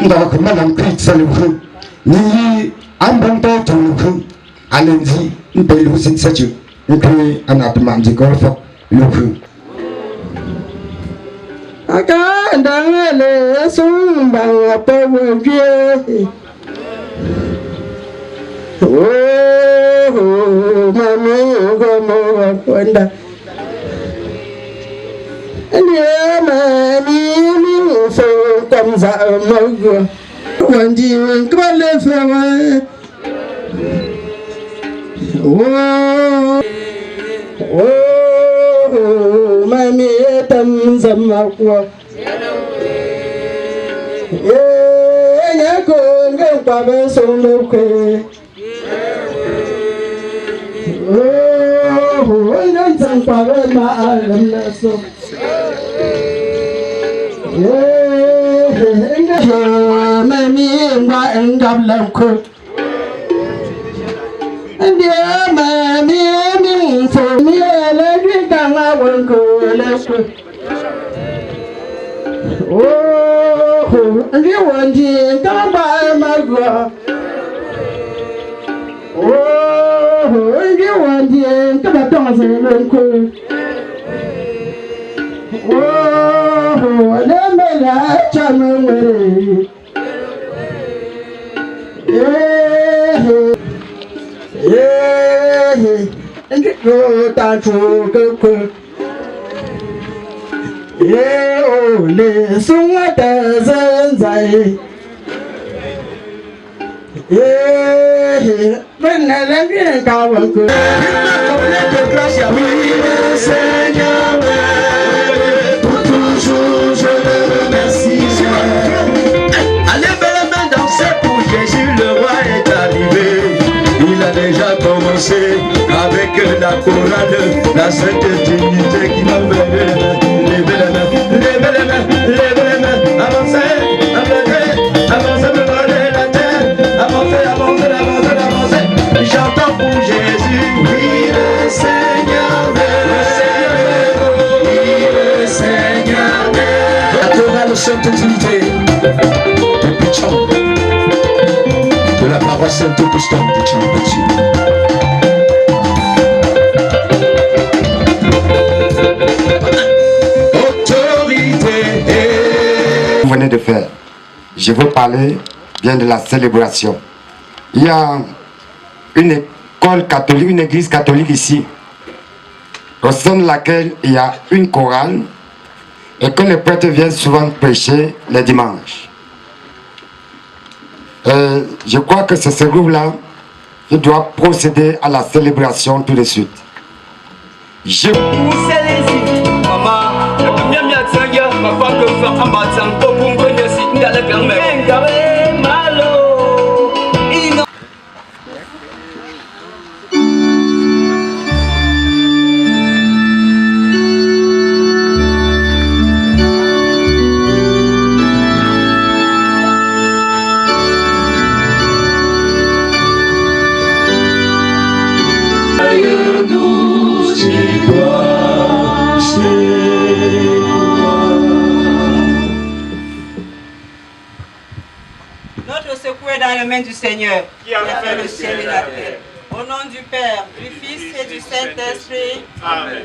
Ndawa kama na mkristo luhu ni ambonto tuluhu alenzi mpelu sinsachu nkri anatmanji golfo luhu akandangale sumba pawje oh mami gomo kwenda ndiye mami fo comme ça mogo wandi kwale fewa oh mami tam zama kwa nyako ngwa be songo kwe oh ndan kwa be ma alam na so mami ngwa ngablam ko ndiye mami mi fo mi la gitanga wonko la ko oh ndiye wandi ngaba magwa oh ndiye wandi ngaba tonse lonko oh la chamere go ta chu ko o le sung ta zan zai ben na la bien ka wa ko déjà commencé avec la chorale, la sainte dignité qui m'a mené. Levez les mains, avancez, avancez, préparez la terre, avancez. J'entends pour Jésus, oui le Seigneur oui le Seigneur la chorale sainte dignité, de Pichon, de la paroisse Saint-Augustin de Tchambati. Vous venez de faire. Je veux parler bien de la célébration. Il y a une école catholique, une église catholique ici, au sein de laquelle il y a une chorale et que les prêtres viennent souvent prêcher les dimanches. Je crois que c'est ce groupe-là qui doit procéder à la célébration tout de suite. Notre secours est dans les mains du Seigneur, qui a fait le ciel et la terre. Au nom du Père, du Fils et du Saint-Esprit. Amen.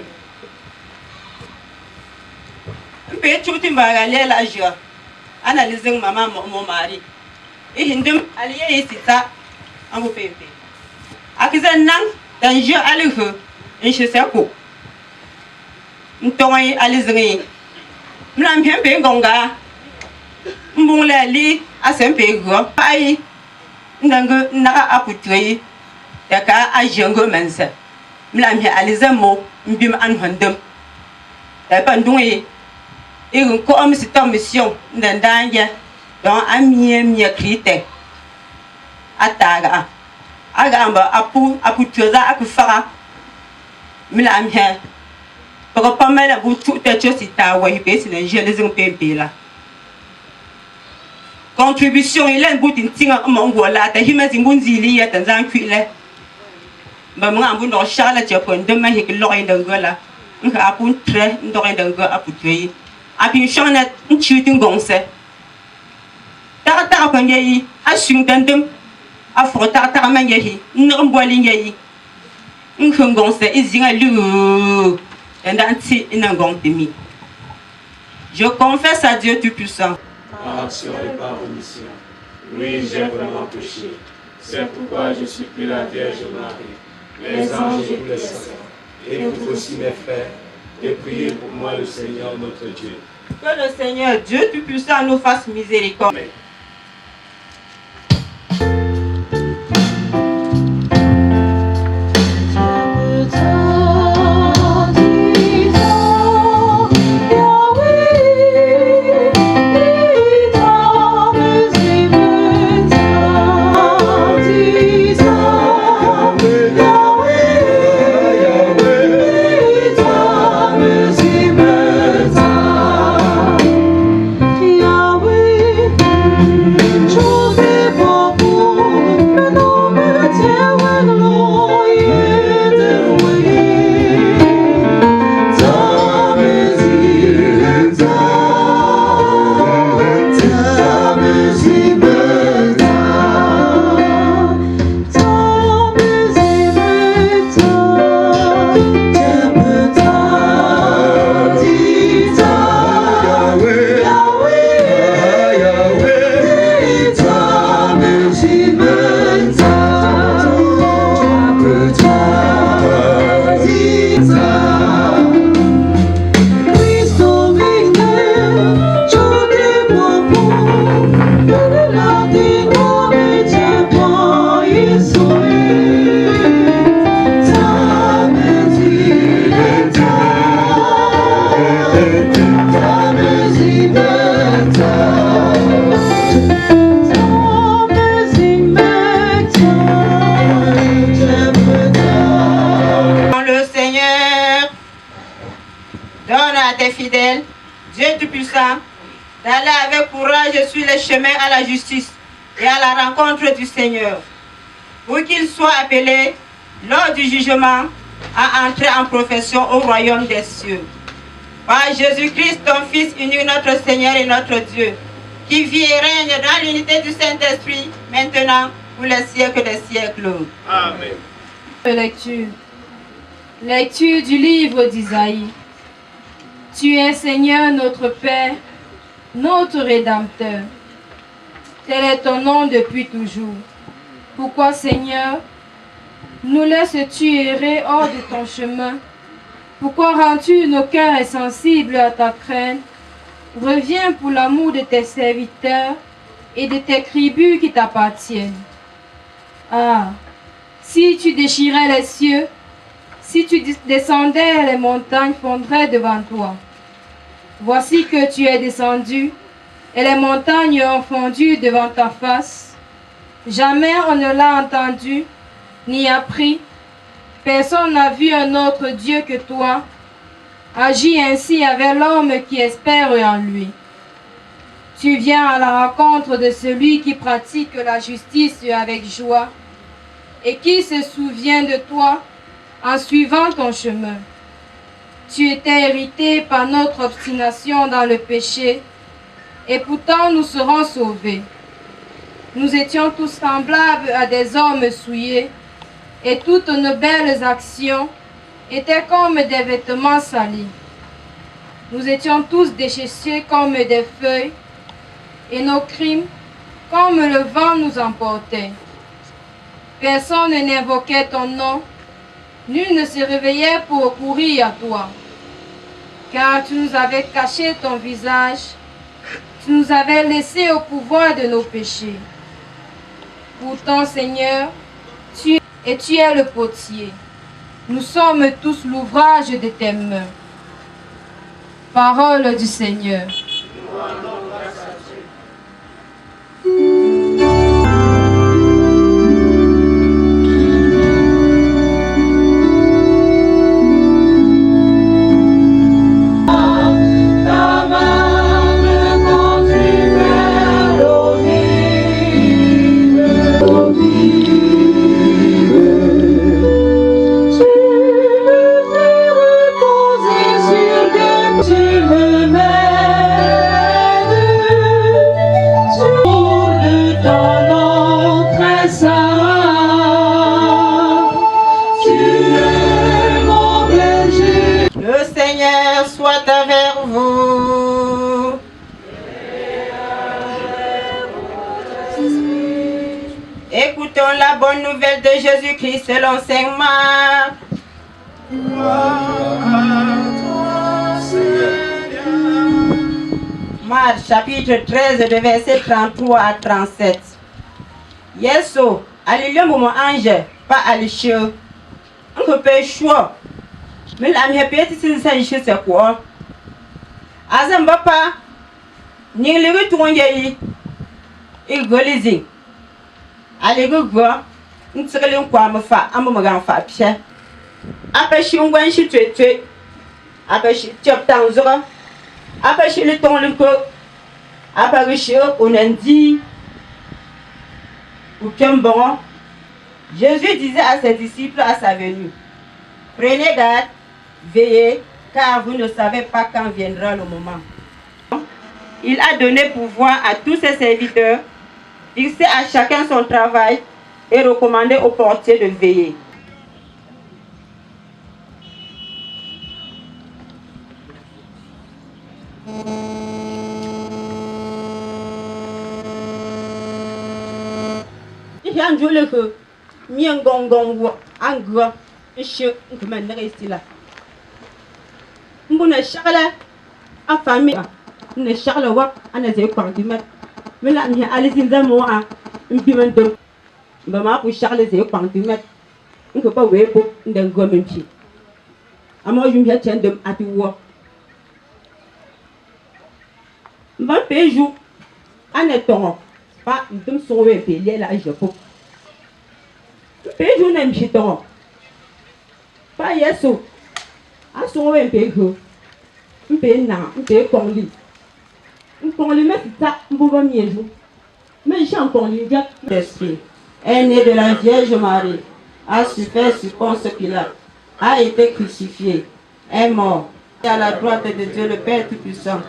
Petit mbagalia la joie. Analysez maman mon mari. Et hindum allié ici ça en vous pépé. Akizan nang danger à l'eau. Incheseko. Ntongi alizri. Mlam hempe gonga. Mbungla li asempe go. Ai. Ndango na aputri. Daka ajengo mensa. Mlam he alizamo mbim anhandem. Dapa ndungi. Igun ko am sitam mission ndandanya. Don amie krite. Ataga. Agamba apu tuza akufara. Mlam he. Pour pas mal à bout tout à chose ta ouais c'est un jeu les impémpés là. Contribution il a un bout d'une tinga mongola ta hima zimbunzili ya tanzan kuile. Ba mga ambun do shala japon de ma hik loy dangola. Nka apun tre ndoy dango aputui. Api shona nchutin gongse. Ta pan yayi asung dandem afro ta man yayi nmbwali yayi. Nkongongse izinga lu. Je confesse à Dieu Tout-Puissant. Par action et par omission. Oui, j'ai vraiment péché. C'est pourquoi je supplie la Vierge Marie, les anges et les saints, et vous aussi mes frères, de prier pour moi le Seigneur notre Dieu. Que le Seigneur Dieu Tout-Puissant nous fasse miséricorde. Amen. Fidèle, Dieu Tout-Puissant, d'aller avec courage sur le chemin à la justice et à la rencontre du Seigneur, pour qu'il soit appelé, lors du jugement, à entrer en profession au royaume des cieux. Par Jésus-Christ, ton Fils unique, notre Seigneur et notre Dieu, qui vit et règne dans l'unité du Saint-Esprit, maintenant, pour les siècles des siècles. Amen. Lecture. Lecture du livre d'Isaïe. Tu es Seigneur notre Père, notre Rédempteur. Tel est ton nom depuis toujours. Pourquoi, Seigneur, nous laisses-tu errer hors de ton chemin? Pourquoi rends-tu nos cœurs insensibles à ta crainte? Reviens pour l'amour de tes serviteurs et de tes tribus qui t'appartiennent. Ah, si tu déchirais les cieux, si tu descendais, les montagnes fondraient devant toi. Voici que tu es descendu, et les montagnes ont fondu devant ta face. Jamais on ne l'a entendu, ni appris. Personne n'a vu un autre Dieu que toi. Agis ainsi avec l'homme qui espère en lui. Tu viens à la rencontre de celui qui pratique la justice avec joie et qui se souvient de toi en suivant ton chemin. Tu étais irrité par notre obstination dans le péché, et pourtant nous serons sauvés. Nous étions tous semblables à des hommes souillés, et toutes nos belles actions étaient comme des vêtements salis. Nous étions tous déchets comme des feuilles, et nos crimes, comme le vent, nous emportaient. Personne n'invoquait ton nom, Nul ne se réveillait pour courir à toi, car tu nous avais caché ton visage, tu nous avais laissé au pouvoir de nos péchés. Pourtant, Seigneur, tu es le potier. Nous sommes tous l'ouvrage de tes mains. Parole du Seigneur. Écoutons la bonne nouvelle de Jésus-Christ selon Saint Marc. Marc chapitre 13 de verset 33 à 37. Yeso, alilio momo ange, pas alishio. On peut choix. Mais la mienne petite c'est c'est quoi? Azamba pas. Ni le retour yei. Igolizi. Allez go ntsekele nkwa mfa amomaga mfa pia apashi ngwan shi twetwe apashi choptan zora apashi le ton le ko apashi onendi ou bon. Jésus disait à ses disciples à sa venue: prenez garde, veillez, car vous ne savez pas quand viendra le moment. Il a donné pouvoir à tous ses serviteurs, fixer à chacun son travail et recommander aux portiers de veiller. Il y a un jour que mien gong un gros chien que maintenant ici là. Mbona charla a famille ne charla wa ana zai kwanti mat. Mais là, il y a Alice Zamoa, un piment. Maman, pour Charles, c'est un piment. On ne peut pas voir d'un gomme. À moi, je me tiens de à tout. Mon pays joue. En étant pas une sauver payer là, je peux. Le pays joue n'aime chiton. Pas yesso. À sauver un pays. Un pays n'a, un pays qu'on lit. On lui met ça, on peut pas mieux jouer. Mais j'ai encore lu l'esprit. Est né de la Vierge Marie, a souffert sur Ponce Pilate, a été crucifié, est mort. Et à la droite de Dieu le Père Tout-Puissant,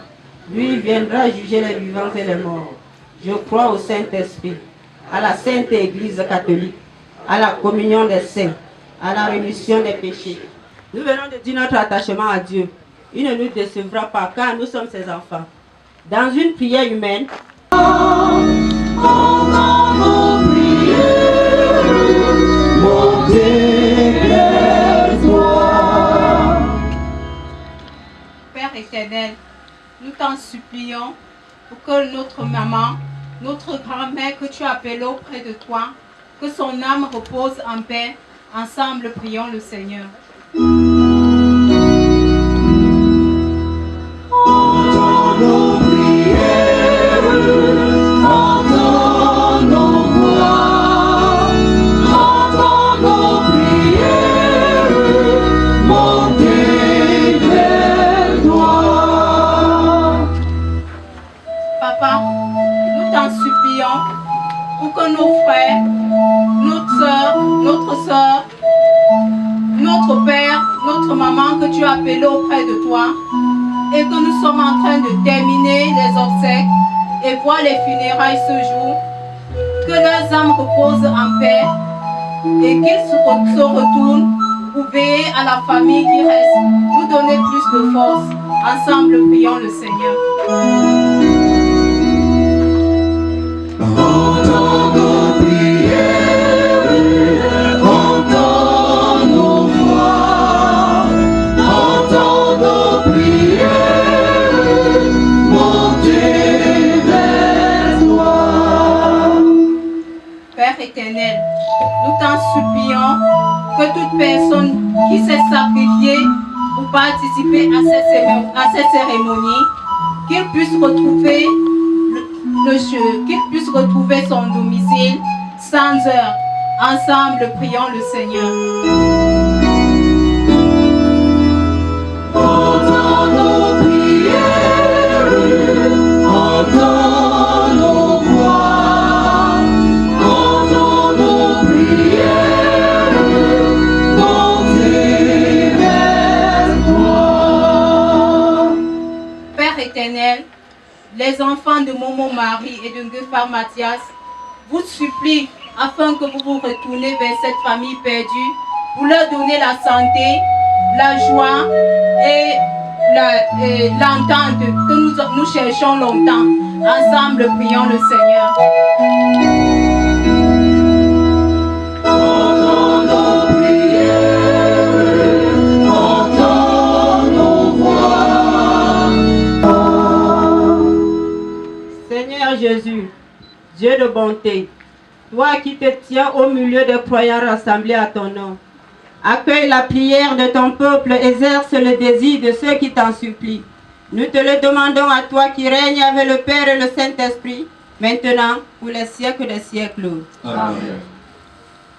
lui viendra juger les vivants et les morts. Je crois au Saint-Esprit, à la Sainte Église catholique, à la communion des saints, à la rémission des péchés. Nous venons de dire notre attachement à Dieu. Il ne nous décevra pas car nous sommes ses enfants. Dans une prière humaine, Père éternel, nous t'en supplions pour que notre maman, notre grand-mère que tu as appelée auprès de toi, que son âme repose en paix. Ensemble, prions le Seigneur. Papa, nous t'en supplions pour que nos frères, notre soeur, notre père, notre maman que tu as appelé auprès de toi et que nous sommes en train de terminer les obsèques et voir les funérailles ce jour, que leurs âmes reposent en paix et qu'ils se retournent pour veiller à la famille qui reste, nous donner plus de force. Ensemble, prions le Seigneur. Entends nos prières, entends nos voix. éternel, nous t'en supplions que toute personne qui s'est sacrifiée pour participer à cette cérémonie, qu'il puisse retrouver qu'il puisse retrouver son domicile sans heurts. Ensemble, prions le Seigneur. Entends nos prières, entends nos voix, entends nos prières, montez vers toi. Père éternel, les enfants de Momo Marie et de Ngefar Mathias vous supplient afin que vous vous retournez vers cette famille perdue pour leur donner la santé, la joie et l'entente que nous cherchons longtemps. Ensemble, prions le Seigneur. Entends nos prières, entends nos voix. Seigneur Jésus, Dieu de bonté, toi qui te tiens au milieu des croyants rassemblés à ton nom, accueille la prière de ton peuple, exerce le désir de ceux qui t'en supplient. Nous te le demandons à toi qui règnes avec le Père et le Saint-Esprit, maintenant, pour les siècles des siècles. Amen.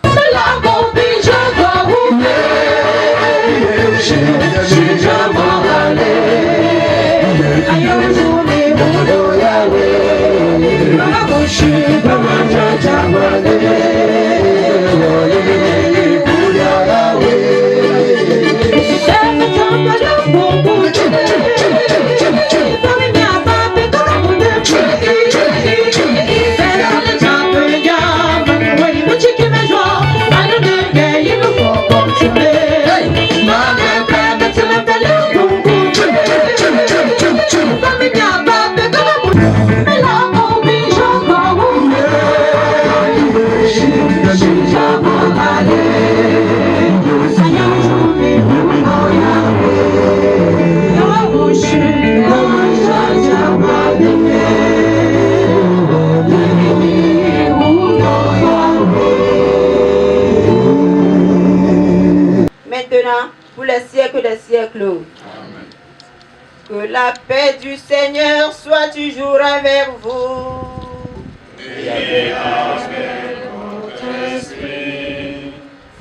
La copie, je dois Maintenant, pour les siècles des siècles. Amen. Que la paix du Seigneur soit toujours avec vous.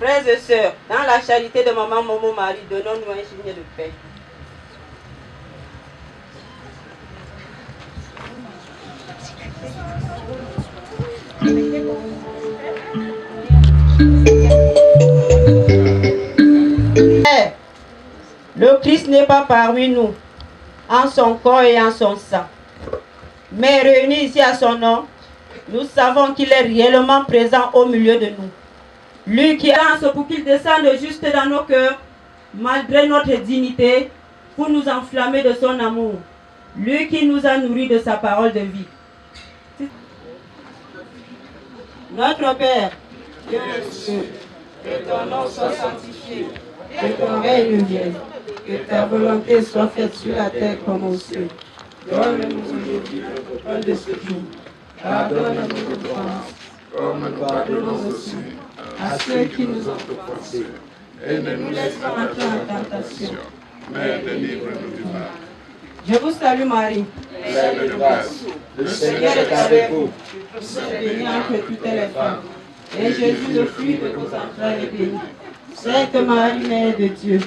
Frères et sœurs, dans la charité de Maman Momo Marie, donnons-nous un signe de paix. Le Christ n'est pas parmi nous, en son corps et en son sang. Mais réunis ici à son nom, nous savons qu'il est réellement présent au milieu de nous. Lui qui lance pour qu'il descende juste dans nos cœurs, malgré notre dignité, pour nous enflammer de son amour. Lui qui nous a nourris de sa parole de vie. Notre Père, Dieu des cieux, que ton nom soit sanctifié, que ton règne vienne, que ta volonté soit faite sur la terre comme au ciel. Donne-nous aujourd'hui notre pain de ce jour. Pardonne-nous nos offenses, comme nous pardonnons aussi à ceux qui nous ont offensés. Et ne nous laisse pas entrer en tentation, mais délivre-nous du mal. Je vous salue Marie, pleine de grâce. Le Seigneur est avec vous. Vous êtes bénie entre toutes les femmes. Et Jésus, le fruit de vos entrailles, est béni. Sainte Marie, Mère de Dieu,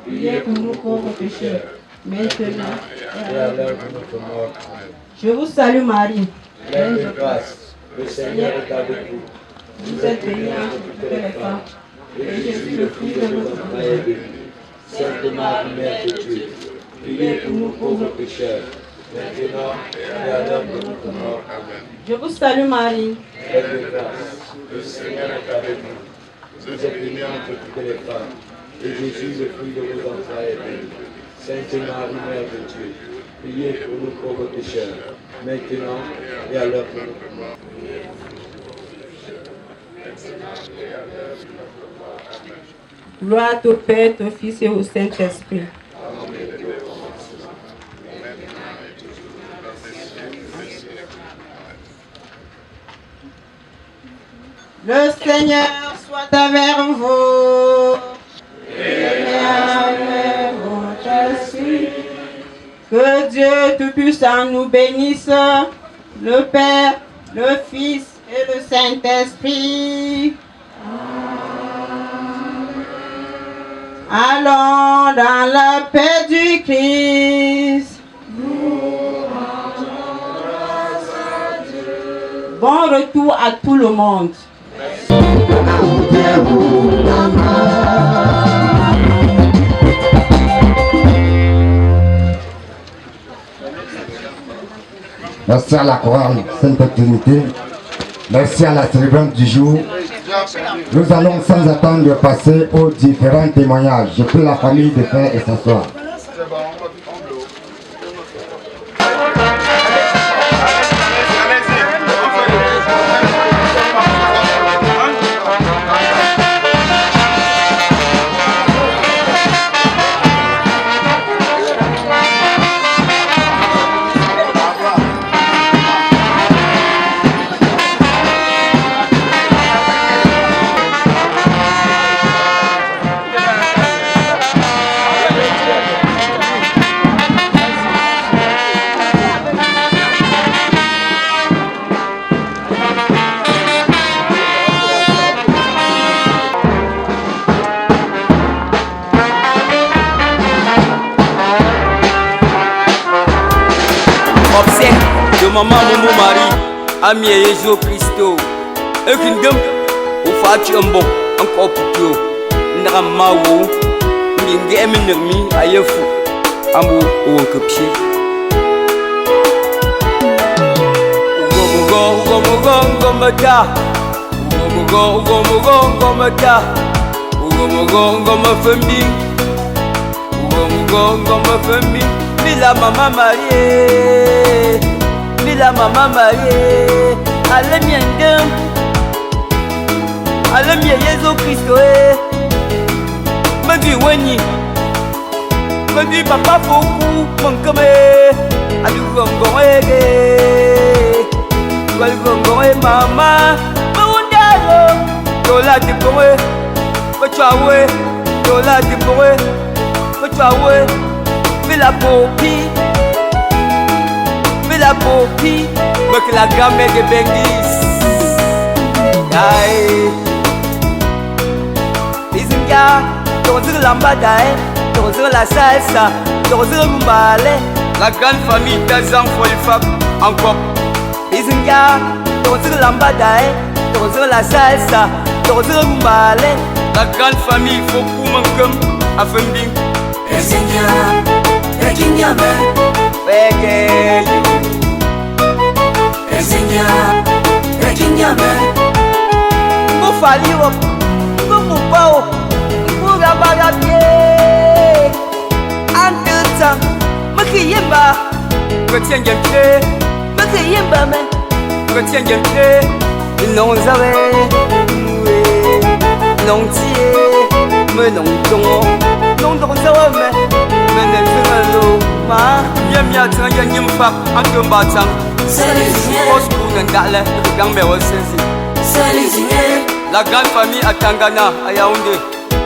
priez pour nous pauvres pécheurs, maintenant et à l'heure de notre mort. Amen. Je vous salue Marie, pleine de grâce. Le Seigneur est avec vous. Vous êtes bénie entre toutes les femmes. Et Jésus, le fruit de vos entrailles, est béni. Sainte Marie, Mère de Dieu, priez pour nous pauvres pécheurs, maintenant et à l'heure de notre mort. Amen. Je vous salue Marie, pleine de grâce. Le Seigneur est avec vous. Vous êtes bénie entre toutes les femmes. Et Jésus, le fruit de vos entrailles, est béni. Sainte Marie, Mère de Dieu, priez pour nous pauvres pécheurs, maintenant et à l'heure de notre mort. Gloire au Père, au Fils et au Saint-Esprit. Le Seigneur soit avec vous. Et avec votre esprit. Que Dieu Tout-Puissant nous bénisse, le Père, le Fils et le Saint-Esprit. Allons dans la paix du Christ. Bon retour à tout le monde. Merci à la chorale Sainte Trinité. Merci à la célébrante du jour. Nous allons sans attendre passer aux différents témoignages. Je prie la famille de faire et s'asseoir. Maman Momo Marie, ami Jésus Christo. Et kingdom, ou fati un bon, encore pour Nramawo, Ninge Eminemi, Ayefu, Amu ou un copier. Gomata, Gomata, Mila Maman Marie. La maman mariée, allez bien d'homme, allez bien Jésus Christ, me dit Wani, me dit papa beaucoup, mon comme, à du gongoé, maman, Maundalo, Tola de Boé, Pachawe, Tola de Boé, Pachawe, mais la popie. La popie, mais que la grand-mère de Bengis. Aïe, Izinga, t'oses l'ambada, t'oses la salsa, t'oses le balai. La grande famille d'Azan Folfab, encore. Izinga, t'oses l'ambada, t'oses la salsa, t'oses le balai. La grande famille Fokou Mankum, Afending. Izinga, Ekinyame, Wege. Go fali wo, go mupao, go gabaga pie. Anteta, makiyemba, go tiengempe, makiyemba me, go tiengempe. Non zawe, non tie, me non dongo, non dongo zawe me, me ne zelo ma. Yemya tanga nyimfa, antumbatang. La grande famille à Tangana, à Yaoundé.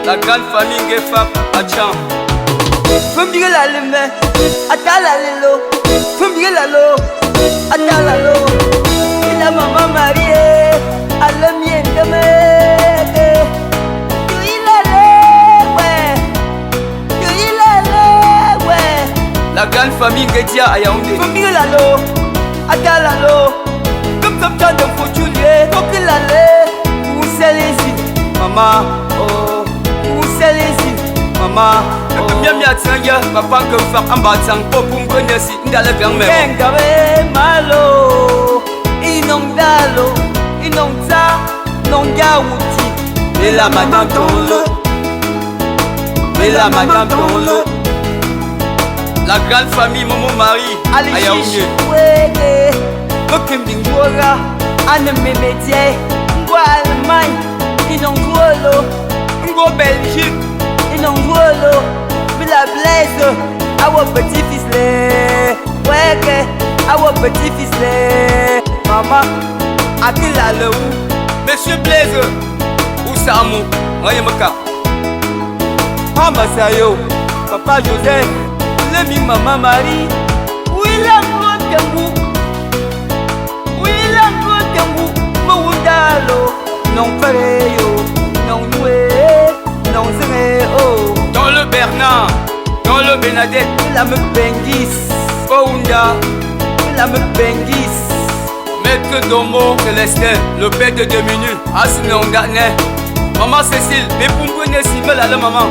La grande famille Gefap à Tcham. Fumbire la lime, atala lelo. Fumbire la lo, atala lo. Et la maman mariée, à le mien de me. La grande famille Getia à Yaoundé. Fumbire la lo. Adalalo, comme tant de foutulier, donc il allait, où c'est les îles, maman, oh, où c'est les îles, maman, oh, bien bien tiens, papa que faire un bâtiment, pour me connaître si dans le grand-mère. Kengawe malo, inondalo, inonda, nongawuti, et la madame dans le, et la madame dans le. La grande famille Momo Marie, à Yaoundé. Mokembingora, Anne Mémédier, Ngo Allemagne, Inongolo, Ngo Belgique, Inongolo, Villa Blaise, our petit-fils les, ouais, our petit-fils les, maman, Akila le ou, mais Monsieur Blaise, Ousamou, Mayamaka, Pamba Sayo, Papa Joseph, Lemi Maman Marie, William Rotemou, William Rotemou, Mouundalo, non Pareyo, non Noué, non Zéréo. Dans le Bernard, dans le Benadette, la me Bengis, Ounda, la me Bengis. Maître Domo, Célestin, le père de 2 minutes, Asinon Gatne, Maman Cécile, mais pour me connaître si belle à la maman.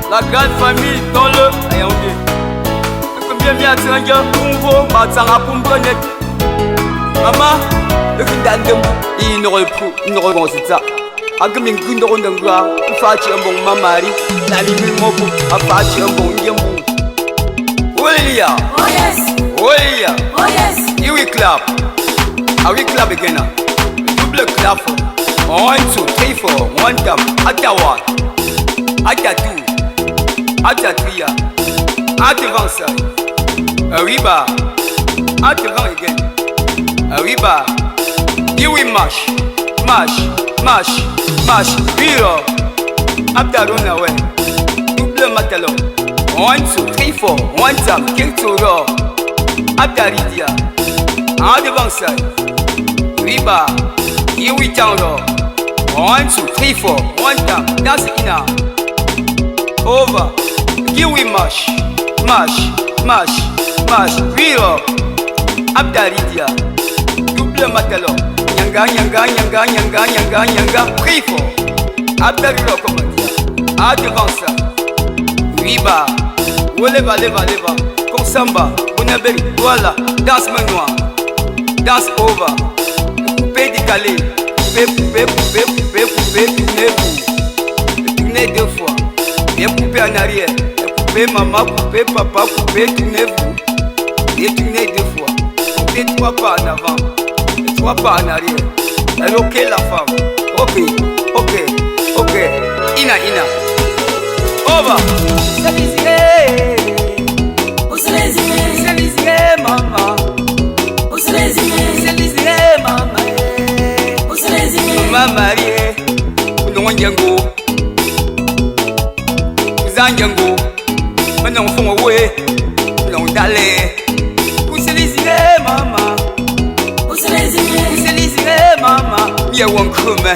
La grande famille dans le Ayaoundé. Combien bien Tanga, Kumbo, Matanga, pour me connaître. Maman, le Kindandem, il ne reprend, il ne reprend ça. Agamin Gundo Nangua, il fait un bon mamari, la limite mopo, a fait un bon yamou. Olia, Oh yes, Olia. oh yes. Here we clap. How we clap again? Double clap. 1, 2, 3, 4. 1 tap. After 1. After 2. After 3. After 20 side. Arriba. After 20 again. Arriba. Here we mash. Mash. Mash. Mash. Real. After run away. Double matalo. 1, 2, 3, 4. 1 tap. Kick to raw. After Lydia. En devant ça, Riba, here we down low. 1, 2, 3, 4, 1 time, that's enough. Over, here we mash, mash, mash, mash, real. Abda Lydia, double matalo. Nyanga, nyanga, nyanga, nyanga, nyanga, nyanga, 3, 4. Abda Lydia, comment dire? En devant ça, Riba, leva, leva, leva, comme samba, bonabel, voilà, danse manoir. Dance over, poupée décalée, poupée, poupée, poupée, poupée, tournez-vous, tournez 2 fois, bien poupée en arrière, poupée maman, poupée papa, poupée, tournez-vous, et tournez 2 fois, poupée 3 pas en avant, 3 pas en arrière, elle ok la femme, ok, ok, ok, ina, over, c'est maman. Maman mariée, non yango, zanyango, maintenant font away, non d'aller. Où c'est les idées, maman? Où c'est les idées, maman? Bien ou en commun,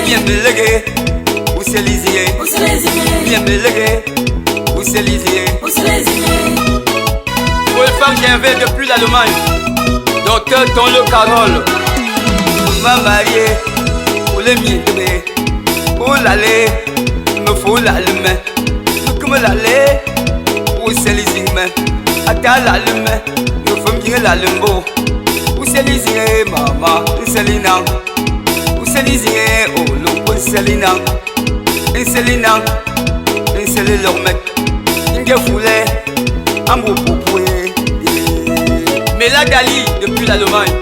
bien me léguer. Où c'est les idées? Bien me léguer. Où c'est les idées? Pour le faire, j'ai un verre depuis l'Allemagne. Docteur dans le Carole. Ma mariée, pour les miens de pour l'aller, me faut l'allumer. Comme l'aller, où c'est les igmens. Attends l'allumer, il faut bien l'allumer. Où c'est les igmens, maman, c'est les nains. Où c'est les igmens, oh l'eau, c'est les nains. Et c'est les nains, et c'est les lormecs. Il y a foulé, un beau poupoué. Mais la Dali, depuis l'Allemagne.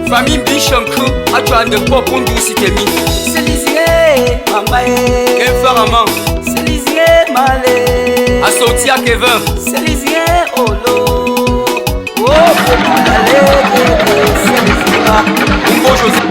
Famille Bichonkou, à toi de pop on douce t'emi. C'est l'isier, maman. Quel pharaman. C'est l'isier, malé. Assorti à Kevin. C'est l'isier, olo. Oh, allez, c'est l'isier. Bonjour José.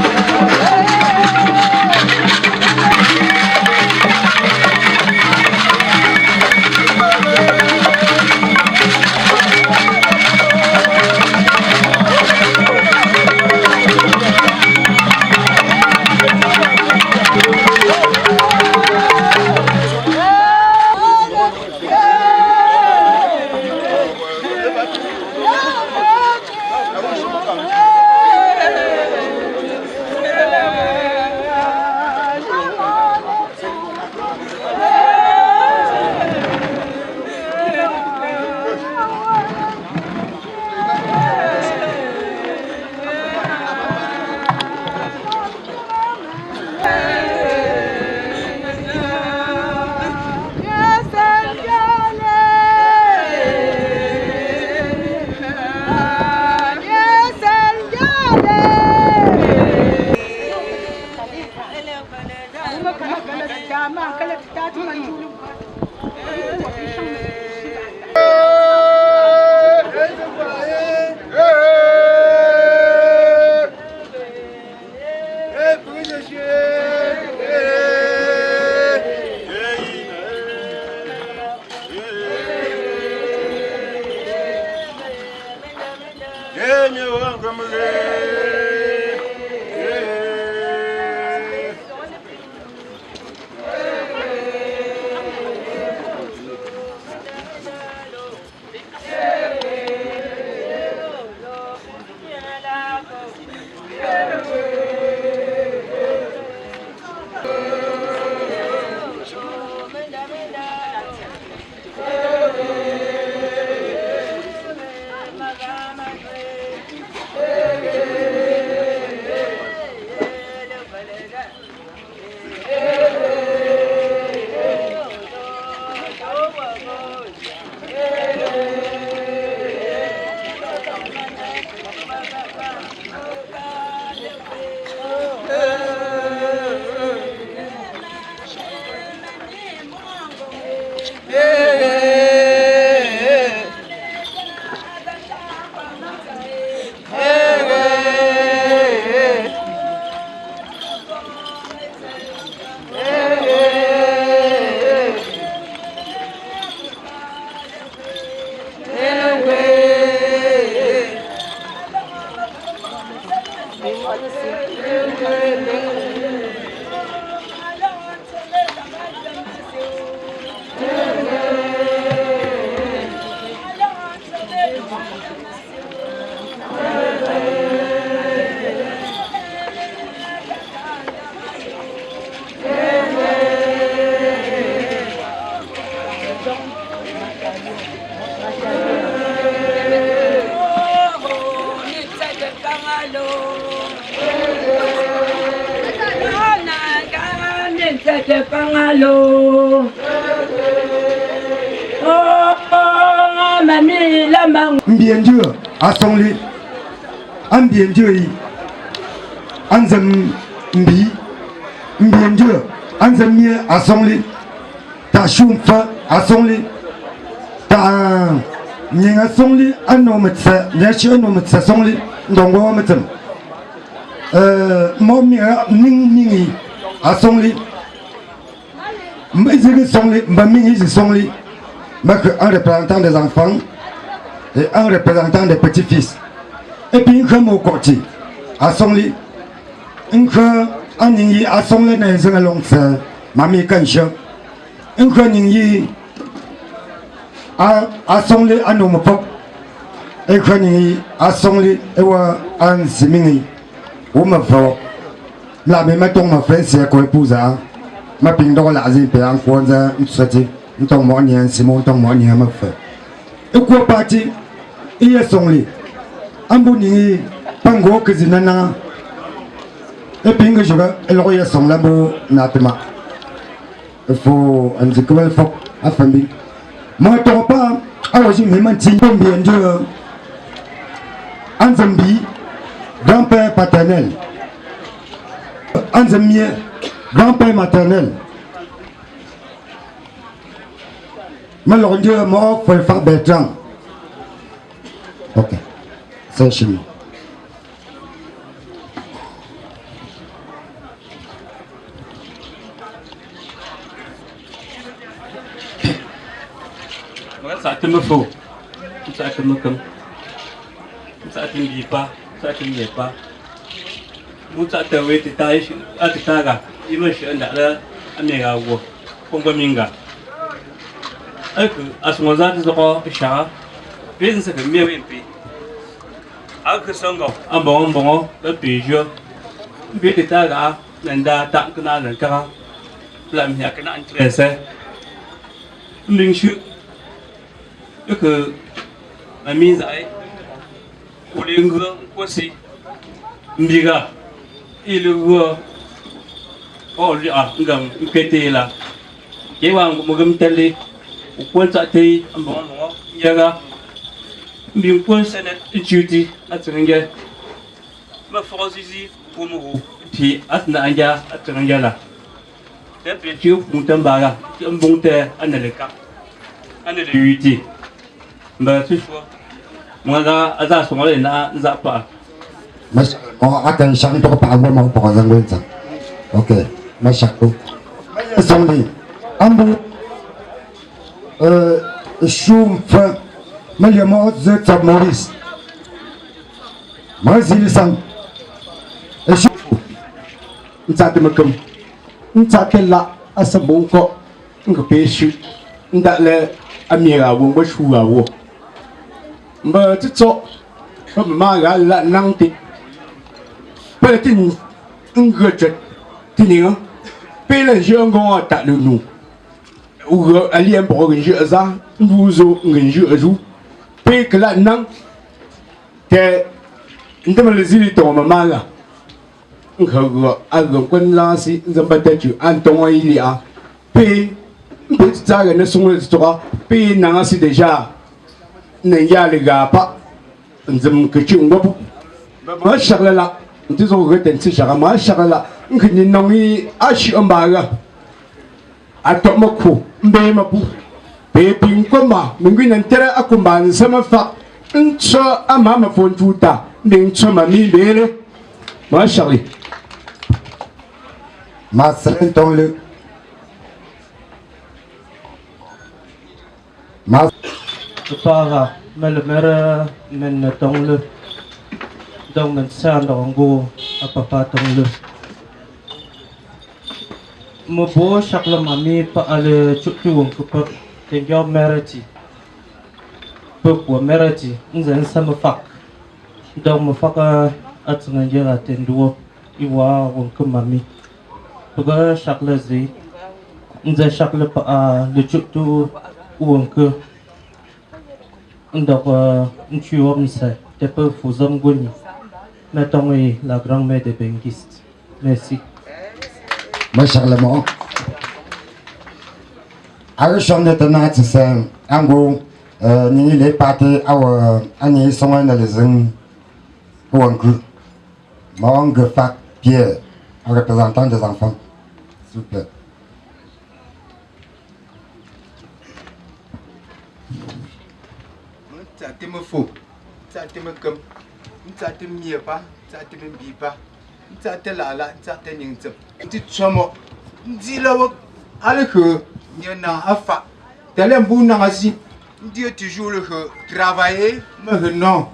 Bien Dieu a son lit. Un bien Dieu y. Un zambi. Bien Dieu. Un zambi a son lit. Ta choumfa a son lit. Ta nying a son lit. Un homme de sa. Yachi un homme de sa son lit. Donc on va mettre. Mon ning a son lit. Mais il son lit. Ma ming is son lit. Mais un représentant des enfants. Et un représentant des petits-fils. Et puis, un mot côté, à son lit, un ning à son lit, un long terme, mamie cancha, un ning à son lit, un homme pop, et un ning à son lit, et un simini, ou me faut, la même ton ma frère, c'est quoi épouse, ma ping la zine, et un coin, un sorti, un ton moyen, Simon, ton moyen, me fait. Et quoi parti? Il y a son lit. Un bon nid, pango que zinana. Et puis que je vais, elle aurait son labo natema. Il faut un zikouel fok à famille. Moi, tu n'as pas, alors j'ai mis un petit peu bien Dieu. Un zambi, grand-père paternel. Un zambi, grand-père maternel. Mais le Dieu est mort pour le faire Bertrand. Ok, c'est chez nous. Ça te me faut, ça te me comme, ça te me dit pas, ça te me dit pas. Nous ça te ouais, tu t'as eu, tu t'as gars, il me cherche dans la Amérique ou Congominga. À ce moment-là, tu seras char. Bien c'est que mieux un peu. Avec ce ngo, un bon, le pays, bien des tagas, n'enda tant que n'a le cas, la mienne que n'a intéressé. M'inchu, que la mise à pour les grands aussi, m'biga, il le voit. Oh, lui a un pété là. Qui va me télé, au point de t'attendre, un bon, yaga. Bien point c'est étudié à Tringa. Ma phrase ici pour moi. Puis à Nanga à Tringa là. Depuis tu Moutambaga, un bon terre à Neleka. À Neleuti. Mais tu vois, moi là, à ça, on est là, Zapa. Mais on attend un chant pour parler pour un anglais. Ok, mais chaque coup. Mais son lit. Un bout. Choum fin. Mais le mot de Maurice. Moi, c'est le sang. Et je Ntsatemakum. Ntsatela asabonko. Ngapeshu. Ndale amiera wo bashua wo. Mba tso. Ma ga la nangti. Peletin ngret tininga. Pele jongo ta le nou. Ou alien pour nge za. Nguzo nge azu. Pe kla nang. Te ndema le zili to mama la. Ngho agam kon lansi zambatachu antongo ilia. Pe petit zaga ne songo tora. Pe nangasi déjà. N'ya le gapa. Nzam kechi ngobu. Ma charla. Ndizo reten si chara ma charla. Ngini nongi ashi ombaga. Atomoko mbe mapu. Pe pinkoma ngini ntere akumba nsama fa. Ncho amama fontuta. Ncho mami bele. Ma charli. ma selenton le. Ma Para melmer men tong le dong men san dong go apa tong le mo bo sak la mami pa ale chuwang ko pa ten yo merati po ko merati nzen sama fak dong mo faka at ngan jera ten duo iwa won ko mami pa sak la zi nzen sak la pa le chu wang ko donc tu vois ça tu peux vous engueuler mettons la grand-mère des benguistes merci ma charlement. Alors je suis maintenant tu sais en gros ni les parties ani sont dans les zones ou un coup mangue fac Pierre en représentant des enfants s'il vous plaît. Ntsateme fo, ntsateme kum, ntsateme miepa, ntsateme bipa, ntsate lala, ntsate ningtsem. Nti tsomo, nzilawo, aleke, nyana afa. Tele mbu nangasi, nti toujours le travailler, mais non,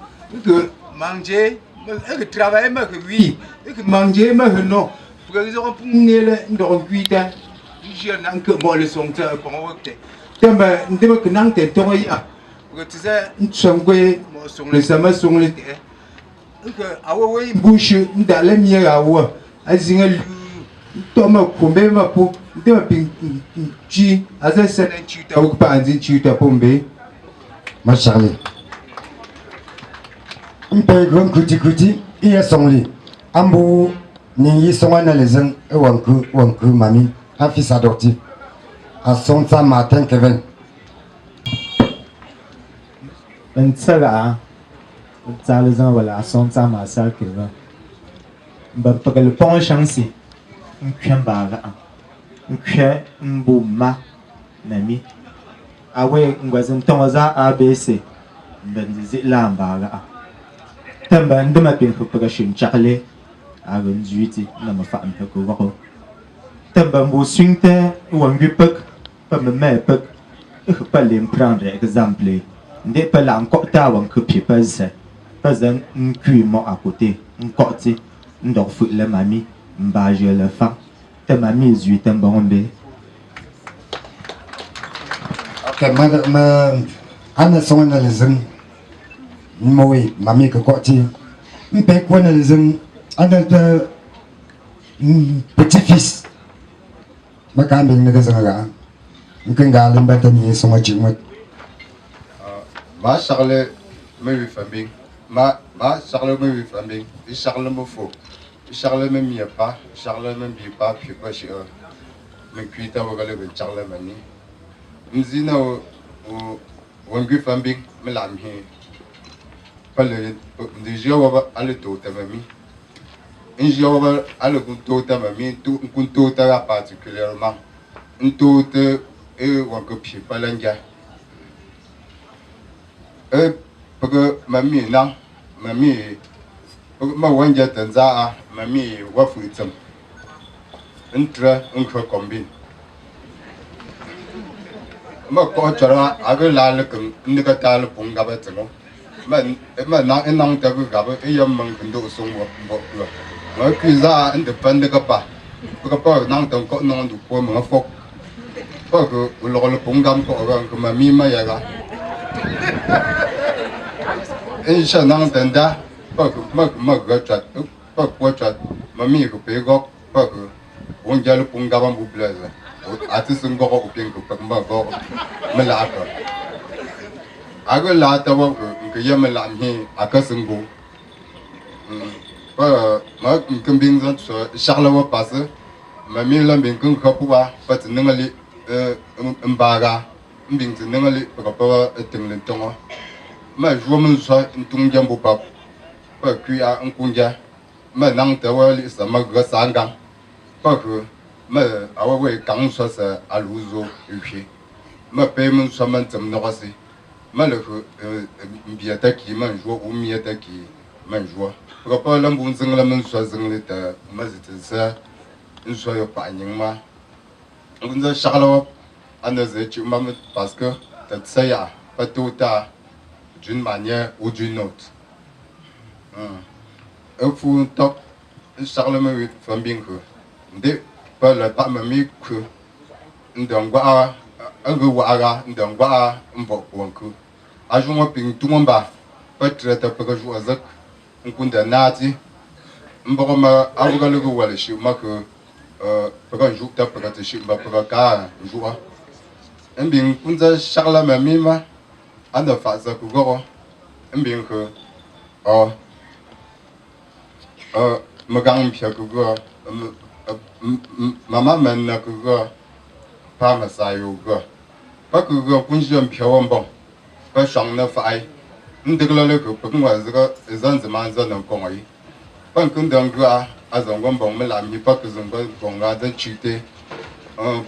que manger, que travailler, mais que oui, que manger, mais non. Pour qu'ils auront pour nele, ndoro cuita, je n'en que moi le son ça pour moi. Tembe, ndeme que n'en te toya. Tu sais, nous sommes sur les amas, sur les terres. Awa bouche, dans les miens à wa. Azinga, Thomas, combien ma peau, de ma pinchi, as I said, tu t'as pas dit, tu t'as pombé. Ma Charlie. Un peu grand kuti, il y a son lit. Ambo, ni son analysant, ou un coup, mamie, un fils adoptif. À son temps, Martin Kevin. Ntsara ntsalizan wala sonta masa kirba ba pagal pon chance nkwen baga nkwe mbuma nami awe ngwazin tonza abc benzi lambaga tamba ndima pin paga shin chakle agun juiti na mafa am ko wako tamba mbo swingte wangi pak pa me pak pas les prendre exemple. Ndé pas là encore ta wan que pied pas ça pas un cuiment à côté un côté ndor fout la mamie m'bage la femme ta mamie zuit un bombé. Ok ma ana son analysant moi mamie que côté m'paye quoi analysant ana petit fils ma quand même ne gaza ga m'kenga limbatani son achimot. Ma Charles me lui famille, ma Charles me lui famille, et Charles me faut, Charles me mie pas, Charles me bie pas, puis pas chez eux. Me cuite à regarder le Charles mani. M'zina ou un famille me l'a mis. Pas le déjà on va aller tout à mamie. Un jour on va aller tout à mamie, tout un tout à particulièrement, un tout et on copie pas l'enga. Parce que mamie non, mamie, ma wanja tanza, mamie wafuitam. Entre un peu combine. Ma coachera avait la le comme une catale pour gabatement. mà năng ta cứ gặp ấy em mình cũng độ sống một rồi mà khi ra anh được phân được cái ba năng tông có năng được qua mà phok có cái lo bông gam có cái mà mi mà ya cái ấy sao năng tận đó có mà cái chặt có qua chặt mà mi cái bê góc có cái ông gia bông gam bút lên rồi ati sung có upin cái mà có mà lạ rồi aku lah tahu kerja melam ni aku sungguh, mà kambing dân số Charles pass, mà mình làm bình cũng khó qua, bắt nên là baga, bình nên là bắt đầu tiếng lên tonga, mà dù mình số tung jam bupap, bắt khuya anh cũng ra, mà năng tahu là sama gak sanggang, bắt mà awak way kang số sa aluzo uki, mà pe mình số mình chấm nó gì. Mà là bia ta kỳ mà joa umi ta kỳ mà joa, cái bao lần buồn dưng là mình xoa dưng lên ta mà chỉ là mình xoa yo phải nhưng mà mình giờ sáng lâu anh ấy sẽ chịu mà mình parce que ta say à pas tout ta d'une manière ou d'une autre, ở phụ tóc sáng lâu mình phân biệt cứ, để pas là pas mà mình cứ, đừng qua anh cứ qua ra đừng qua anh bỏ quên cứ, à chúng ta pin tung ba, bắt ra tập cái chỗ azak, anh cũng đã nati, anh bảo mà anh cái lúc qua là xíu mà cứ, cái chỗ tập cái xíu mà cái cá chỗ à, anh bình cũng ra sáng là mà mi mà, anh đã phát ra cái gõ, anh bình cứ, mà gang phía cái gõ, mama mình là cái gõ. Pa mà sai yêu cơ, bắt cứ cũng chỉ phiêu âm bông, bắt sáng nó phải, nhưng được là cái cũng là cái dân mà dân nó công ấy, bắt cứ đằng cái à dân công bông mới làm như bắt cứ dân công ra dân chịu thế,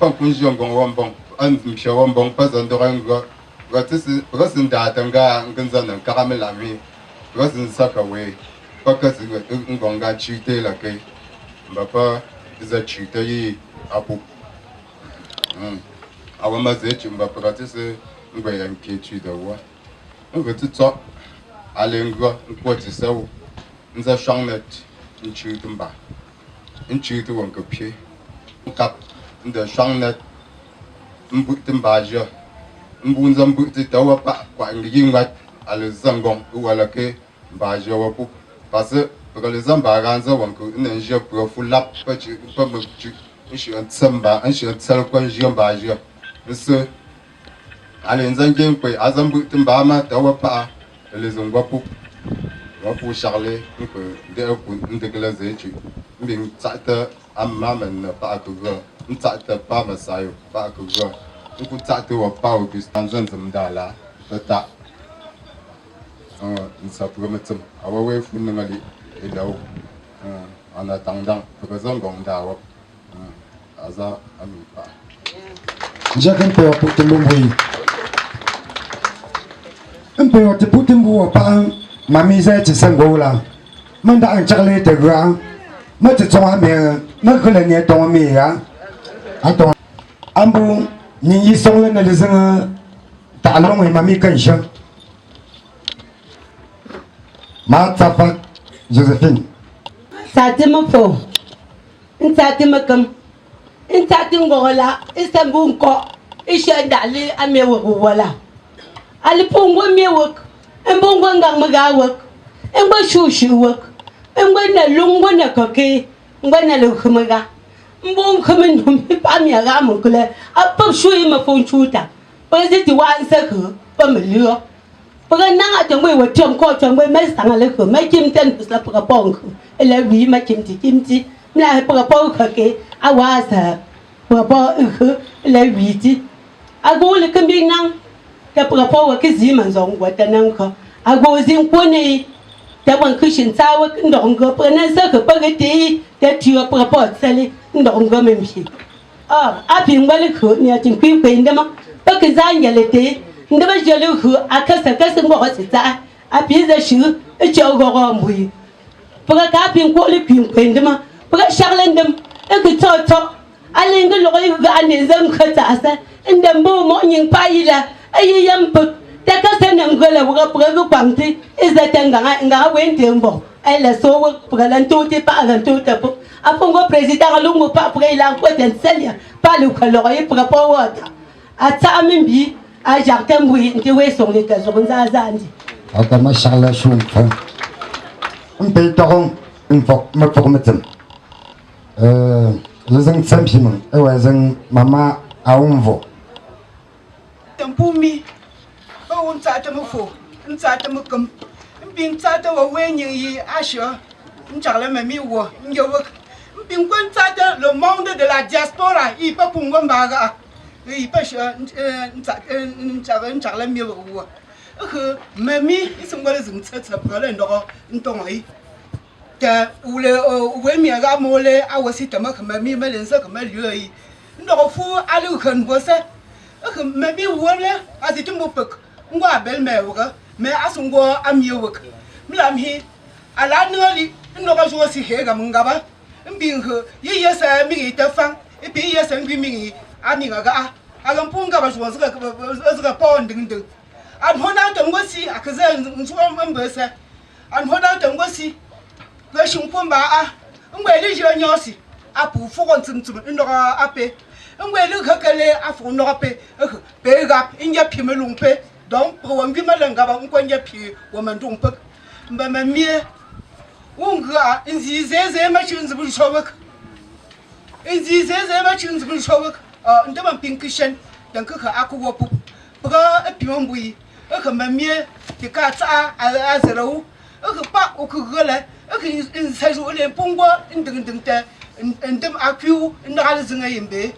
bắt cũng chỉ công âm bông, anh phiêu âm bông bắt dân đó cái cái dân đã từng cái dân nó cái mới làm gì, cái dân sao cái vậy, bắt cái dân công ra chịu thế là cái, bắt dân chịu thế gì à bu. Àwọn máa zẹ́ chùm bàbá tí sẹ́ ń gbẹ̀ yẹn kéétù ìdọ̀wọ́. Ń gbẹ̀ tí tọ́ alẹ́ ń gbọ́ ń pọ̀ tí sẹ́wọ̀ ń zẹ́ sọ́ng nẹ̀ ń chiu tó ń bà ń chiu tó wọ̀n kò pie ń kap ń dẹ̀ sọ́ng nẹ̀ ń bù tó ń bà jọ ń bù ń zẹ́ ń bù tí tẹ́wọ́ pa kwa ń yí ń wá alẹ́ zẹ́ ngọ́n ń wà lẹ́kẹ́ bà jọ wọ́ bù pàṣẹ pẹ̀lú zẹ́ bà rán zẹ́ wọ̀n kò ń nẹ̀ ń jẹ́ pẹ̀lú fún láp pẹ̀ tí pẹ̀ mọ̀ jù. Anh sẽ xem anh sẽ xem quan riêng bà riêng, nên anh dân kinh quay, anh dân bự tâm bà mà tao pa, lấy dùng quá phụ Charles, những cái để ở cũng để cái là gì chứ, mình chạy tới anh mà mình pa cái gì, mình chạy tới pa mà sai pa cái gì, mình cũng chạy tới pa cái anh dân怎么打啦，ta, mình sao phải mất tâm, anh quay phụ nữ này đi đâu, anh đã tăng cái dân công đào. Aza amipa. Jagan pe putin bumui. Empe wa te putin bu pa mami za chi sang go la. Man da ang chakle te ga. Ma te chwa me ma khole ne to me ya. A to ambu ni yi song le na le zang ta long mami kan sha. Ma ta fa Josephine. Sa te mo fo. Sa te mo kam. Intating wala Istanbul ko isya dali amewak wala alipungwa mewak embongwa ngang magawak emba shushuwak emba na lungwa na kake emba na lukhmaga mbong khamen dum pa mi ga mo kle apap shui ma fon chuta preziti wan sa khu pa melio pa na nga tongwe wa tong ko tongwe mai sang le khu mai kim ten la pa pong ele wi ma kim ti mla pa pa kake awasa papa le witi ago le kambi nang ta papa wa ke zi man zong wa ta nang kho ago zin ko ne ta wan khu shin sa wa ndong go pa na sa ko pa ge ti ta ti wa papa sali ndong go mem shi a pi ngwale khu ni a tin pi pe ndama pa ke zan ya le te ndaba je le khu akasa ka sing bo si ta a pi za shu e cho go go mui pa ka pi ko le pi pe ndama pa shaglen ndam e ke to aling ko lokoy ga ani zam khata sa ndam bo mo nying pa ila ay yam pek Taka Sanangula, Prago Panti, is that Tanga went in Bo. I la so Pralanto, Palanto, Apongo President Lungo Papre, Lanquet and Celia, Palucaloi, Prapo water. At Samimbi, I Jactam with the way so little Zandi. Okay, my Charlotte Schumper. Peter, my formatum. Losing sentiment, I was in Mamma Aumvo. Tampumi, oh, Tatamufo, and Tatamukum, being Tata when ye Asher, and Charlemagne war in your work. Being one Tata, Le Monde de la Diaspora, Ipapumbaga, Ipasha, and Charlemagne war. Mammy is what is in such a brother in Tomai. When me a gamole, I was it a mammy, and Sakamelui. No fool, Alukan was it. Maybe warrior as it mopuk, Mwa Bell Meroga, may Asungwa am your work. Mlam he, a landly, no one was here among Gaba, and being her, yes, I mean, the fang, a P.S. and Grimmy, Amiga, Alapunga was a pond. And when out and was see, a cousin, swarm members, and when out and was see, Russian Pumba, and where is your Yossi? Apple 4 in the ape. And where look her after no pay, beg up in your pimelumpe, don't go and give my language when your pea woman don't put. But my mere won't go in these machines will show work. In these machines will show work, and the pinkish, then cook her aqua poop. Bra a pion my mere the cats are as a row, a pop or cook in Sazul and Punga in the and them are few in the others in bay.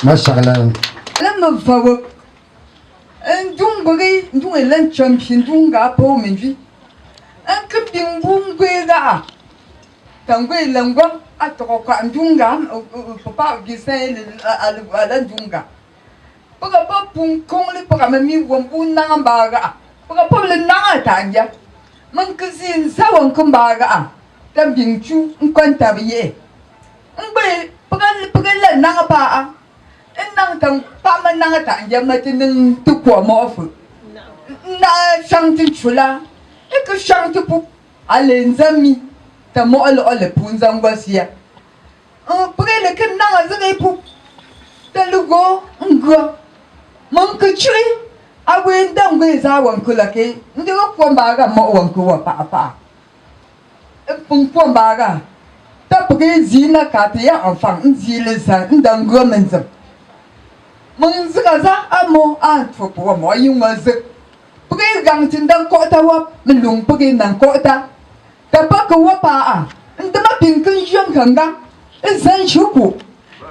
Mashallah. Lemon for and don't buggy do a lunch champion, don't go home in G. And keep the wound with that. Tangway Lango at the Rock and Dunga, Papa Giselle Dunga. Papa Pum Conley Pamami won't Nambaga. Papa Nanga, Monkazin Sawan Kumbaga. Them being true and quantabier. And Pagala Nangapa and Nantam Pama Nangata, Yamatin to Quamofu. Na something chula, it could shank to poop. Alain Zami, the more all the Punzan was here. Oh, Pagala can now as a poop. The Lugo and go. Monka tree, I went down with our Kulake, and the Quambaga more one Papa. A Pumbaga. Tapke Zina Katia or Fang Zilisa and Dangomens. Monzaza are more art for poor more you was it. Pugay Gantin dan Kota wap, Melung Pugin dan Kota. Tapaka wapa, and the mapping Kunjum Kanga, and San Shuku.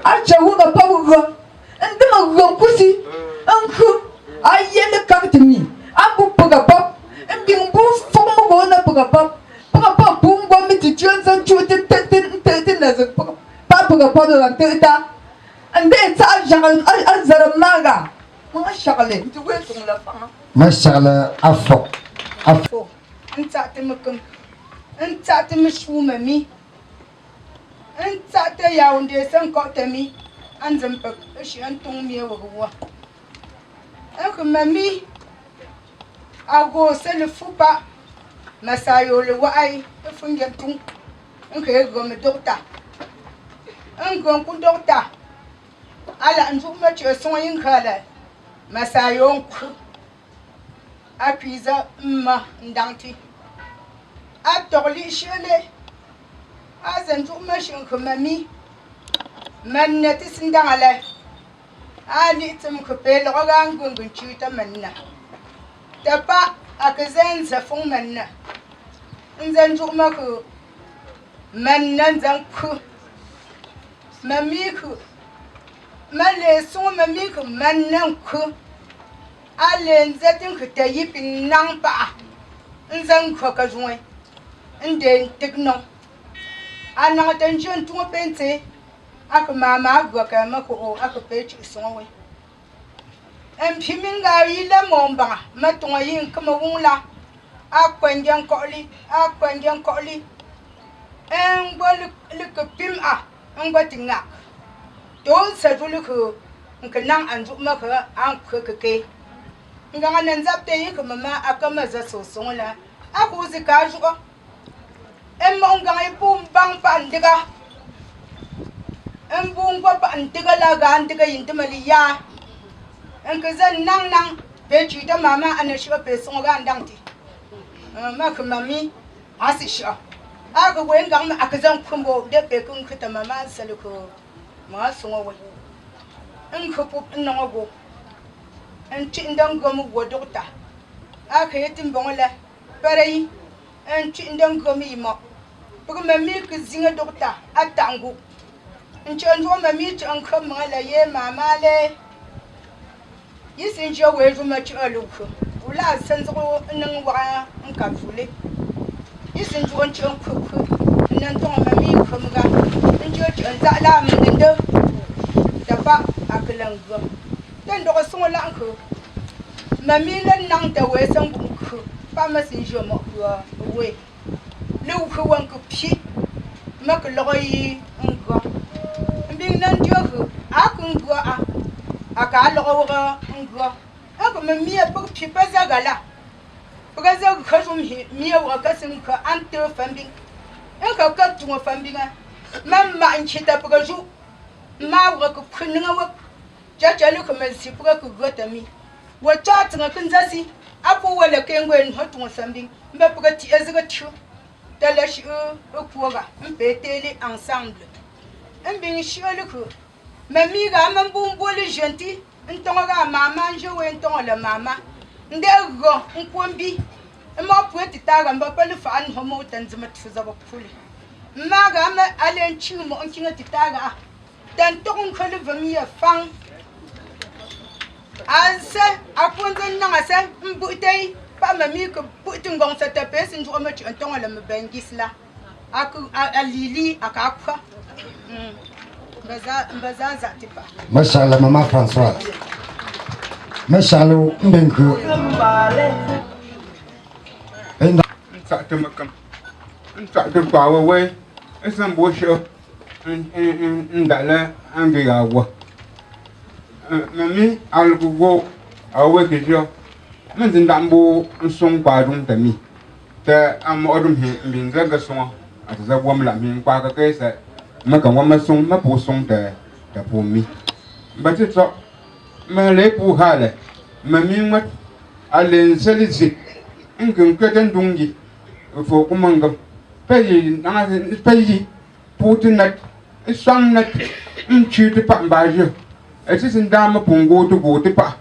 Archawuga Pavuga, and the Magum Pussy, Uncle. I yell come to me. I will put a pop, and being both from a one up a pop. Papa boom want me to Johnson shooting 13 as a papa bottle and theta. And then it's a maga. Charlotte, to wait on the farm. Mashallah, Afo. And Tatimukum, and Tatimish woman me. And Tata Yawn, dear son got to me, and Zimpuk, she untold me over war. Uncle Mammy, I'll go sell a fupa. Masayo le wai e funge tung nke go me doctor ngo ku doctor ala nju ma che so yin khala masayo ku apiza ma ndanti a togli shele a zanju ma shin ku mami manati sindangale ali tum ku pe lo ga ngun chi ta manna tapa akazan sa fong manna nzan juma ku manna nzan ku mamiku male so mamiku manna ku ale nzatin ku tayipin nan pa nzan ku ka join nden tekno ana tan jon tu pente ak mama gwa ka mako o ak pechi sonwe Empiminga ile momba matunga yin kama wula akwenjan koli engbo luk pim a engbo tinga don sa dulu ku nkenang anju ma ka an ke nganga nan zapte yi ka mama akama za so la aku zika ju emma nganga yi pum bang pa ndiga embung pa ndiga la ga ndiga yinta maliya enka zan nang be ji da mama anashi pe so ga ndangti ma ka mami asisha aga wen gang ma akazan kumbo de pe kun khita mama saluko ma sungo wa en khopu nongo en chindang gomu wo dokta aka yetim bongola parei en chindang gomi mo bugo mami ku zinga dokta atangu en chanjo mami chan kham ngala ye mama le yisin jo we ru ma chaluko ula sanzo nang wa en ka fule yisin jo en chan khu nan to mami kham ga en jo chan za la min de da ba aklang go dan do so la ko mami lan nang ta we sang bu ko pa ma sin jo mo we lu ko wan ko pi ma ko lo yi ngo mbing nan jo ko a ko ngo a ka lo ko ngo a ko mami a ko pi pa za gala pa za ko jo mi wa ka sin ko an te fambing en ka ka tu fambing mam ma in chita pa jo ma wa ko kunna wa ja lu ko men si pa ko gota mi wa cha tanga kun zasi abu wala kengwen hotu sambing mba pa ti ezga chu dala shi ko ga mbe tele ensemble mbing shi lu ko mami ga man bum boli genti ntonga ga mama nje we ntonga la mama ndego nkombi ma pueti taga mba pa lu fa an homo tanzima tuza ba puli ma ga ma alen chi mo nkinga titaga dan tokun kholu vami ya fang anse apunze nanga se mbutei pa mami ko putin gong sa tape sin jo ma chi antonga la mbengisla aku alili akakwa baza za tipa Mashallah Maman Françoise. Mashallah mbenku. Nsa te makam. Nsa te kwawe we. Esan bo sho. Ndala angiga wo. Mami algo awe kijo. Min ndambo nsong kwa dum tami. Te am odum he mbin zaga songa. Ata za wam la min kwa ka kesa. Maka wam song ma po song te po mi. Bati so ma le pu hale. Mami mat alen selizi. Ngin kweten dungi. Fo kumanga. Payi na payi putinat sang nat nchi pa mbaje. Esi ndama pungo to go te pa.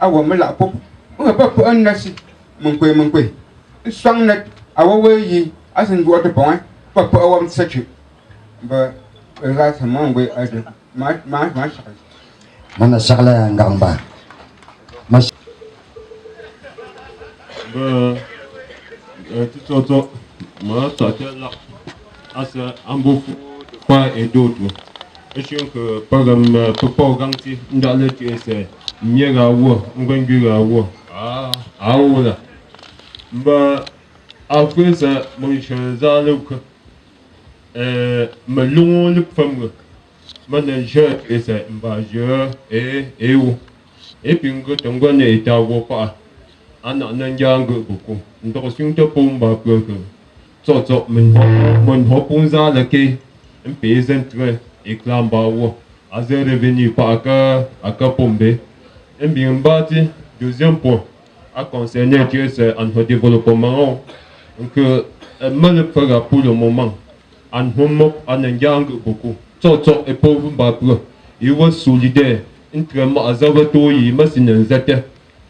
Awa mala pop. Nga pa an nasi. Mun kwe. Sang nat awa we yi asin go te point. Pa awam sechu. Ba ra sama we ade. Ma. Mana shakla ngamba. Mas ba tito ma tatela asa ambofu pas et d'autres. Je suis que par pour ganti ndale tese miega wo ngwengira wo aola ba afisa mon chazaluk melon le femme manager ese mbaje et puis ngo tongone itawo pa ana nanjang buku ndo singto pomba ko so mon hopunza lake peasant Iklamba wo aze revenu par aka pombe mbati deuxième point a concerné en développement que mal fera pour le moment en homo en yang beaucoup so et pauvre babro il was solidaire entre ma azabato yi masine zate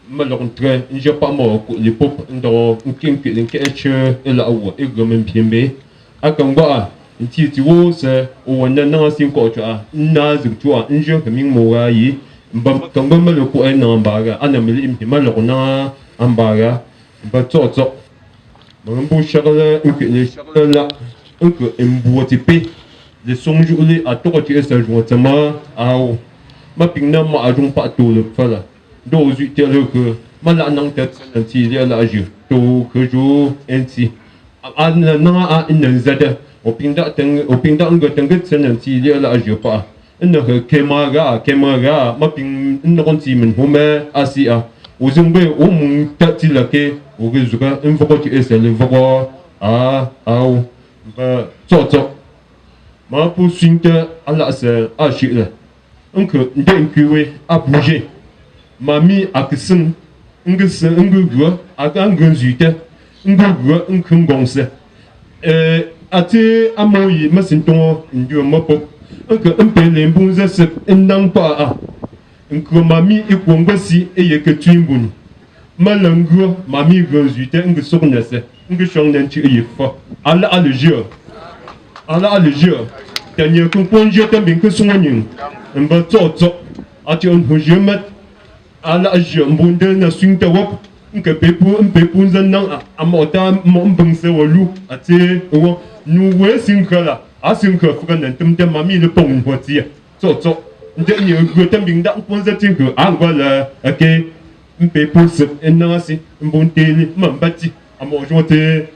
malontre je pas mo les pop ndo nkinki linkeche ela awo igomem piembe akangwa nti wo se o na na sin ko cha na zu tua nje ka ming mo ga yi mbam tong ba lo ko na ba ga ana mi im ma lo na ambaga ba to mo bu shagala nke le shagala nke mbu tipe le sonju le a to ti esa jo tama ao ma ping na ma ajung pa to le fala do zu te le que mala nang tet nti le la ju to que jo enti an na a in zada opinda nga tengget senen ti dia la ajo pa 那camera ma ping non ti men home asia o zumbe o mun tati la ke o ge zuka un foko ti ese le foko au ba zo ma pour suinte ala se a shi le onke ndem kuwe a bouger mami aksen ngese ngugo aga ngunzuite ngugo nkungongse ati amoyi masinto ndio mopo onke mpele mbunze se ndang pa onke mami ikwongasi eyeketwimbun malangu mami ngunzuite ngusurnese ngushongnenchi eyefo ala alejeur tanya kumponje tambin kusunganying mba tsotso ati on hujemat ala ajyo mbunde na swingta wap mpepu nzanang amota mbungse walu ati wo nuwe sinkala asinka fukan tumte mami le pong hoti tsotso nde ni gotam bingda ponza tinku angwala ake mpepu sep enasi mbunteli mambati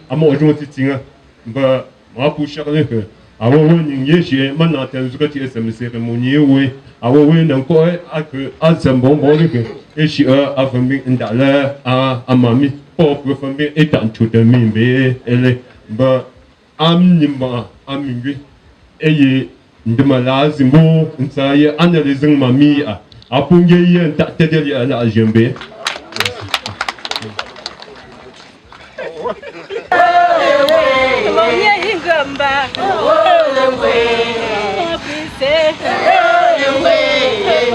amojonte tinga ba ma pu charle que awo ning yeshe mana tan zukati smc remoni we awo we nan ko ak azambon bonike eshi a fambi ndala amami pop fambi etan tuta mimbe ele ba amnimba amingwe eye ndimala zimbo nsaye analyzing mami apunge yen ta tedeli ala ajembe Gamba,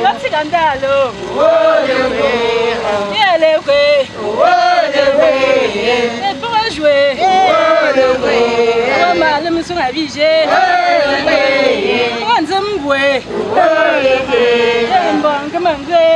what's Gandalo? Pour jouer, le monsieur a vigé, on zamboué, bon, comme un gré,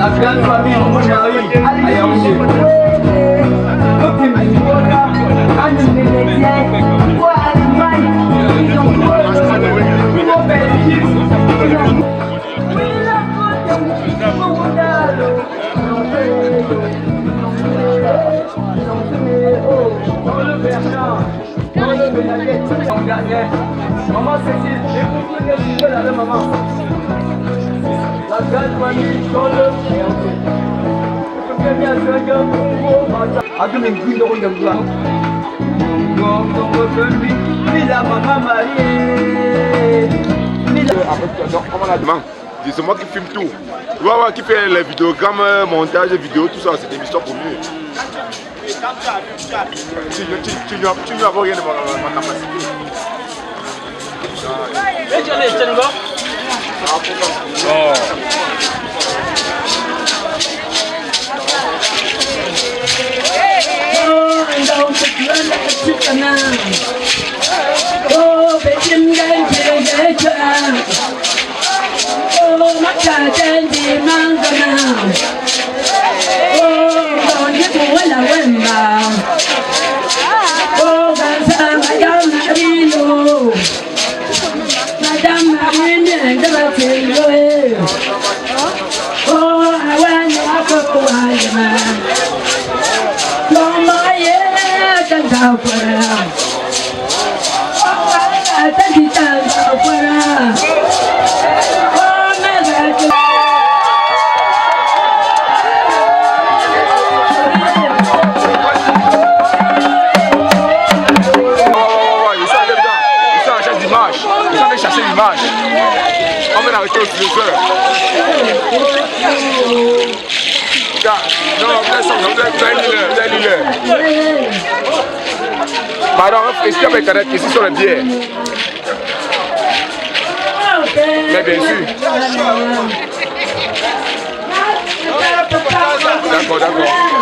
La grande famille Mounari à Yaoundé. Maman Cécile, écoutez la maman. La grande famille dans le c'est moi qui filme tout. Ouais, qui fait les vidéogrammes, montage, vidéos, tout ça, c'est des émissions pour lui. Tu n'as rien de ma capacité. les heures. Non, vous avez l'heure. Pardon, ici avec Canette, ici sur le biais. Mais bien sûr. D'accord, d'accord.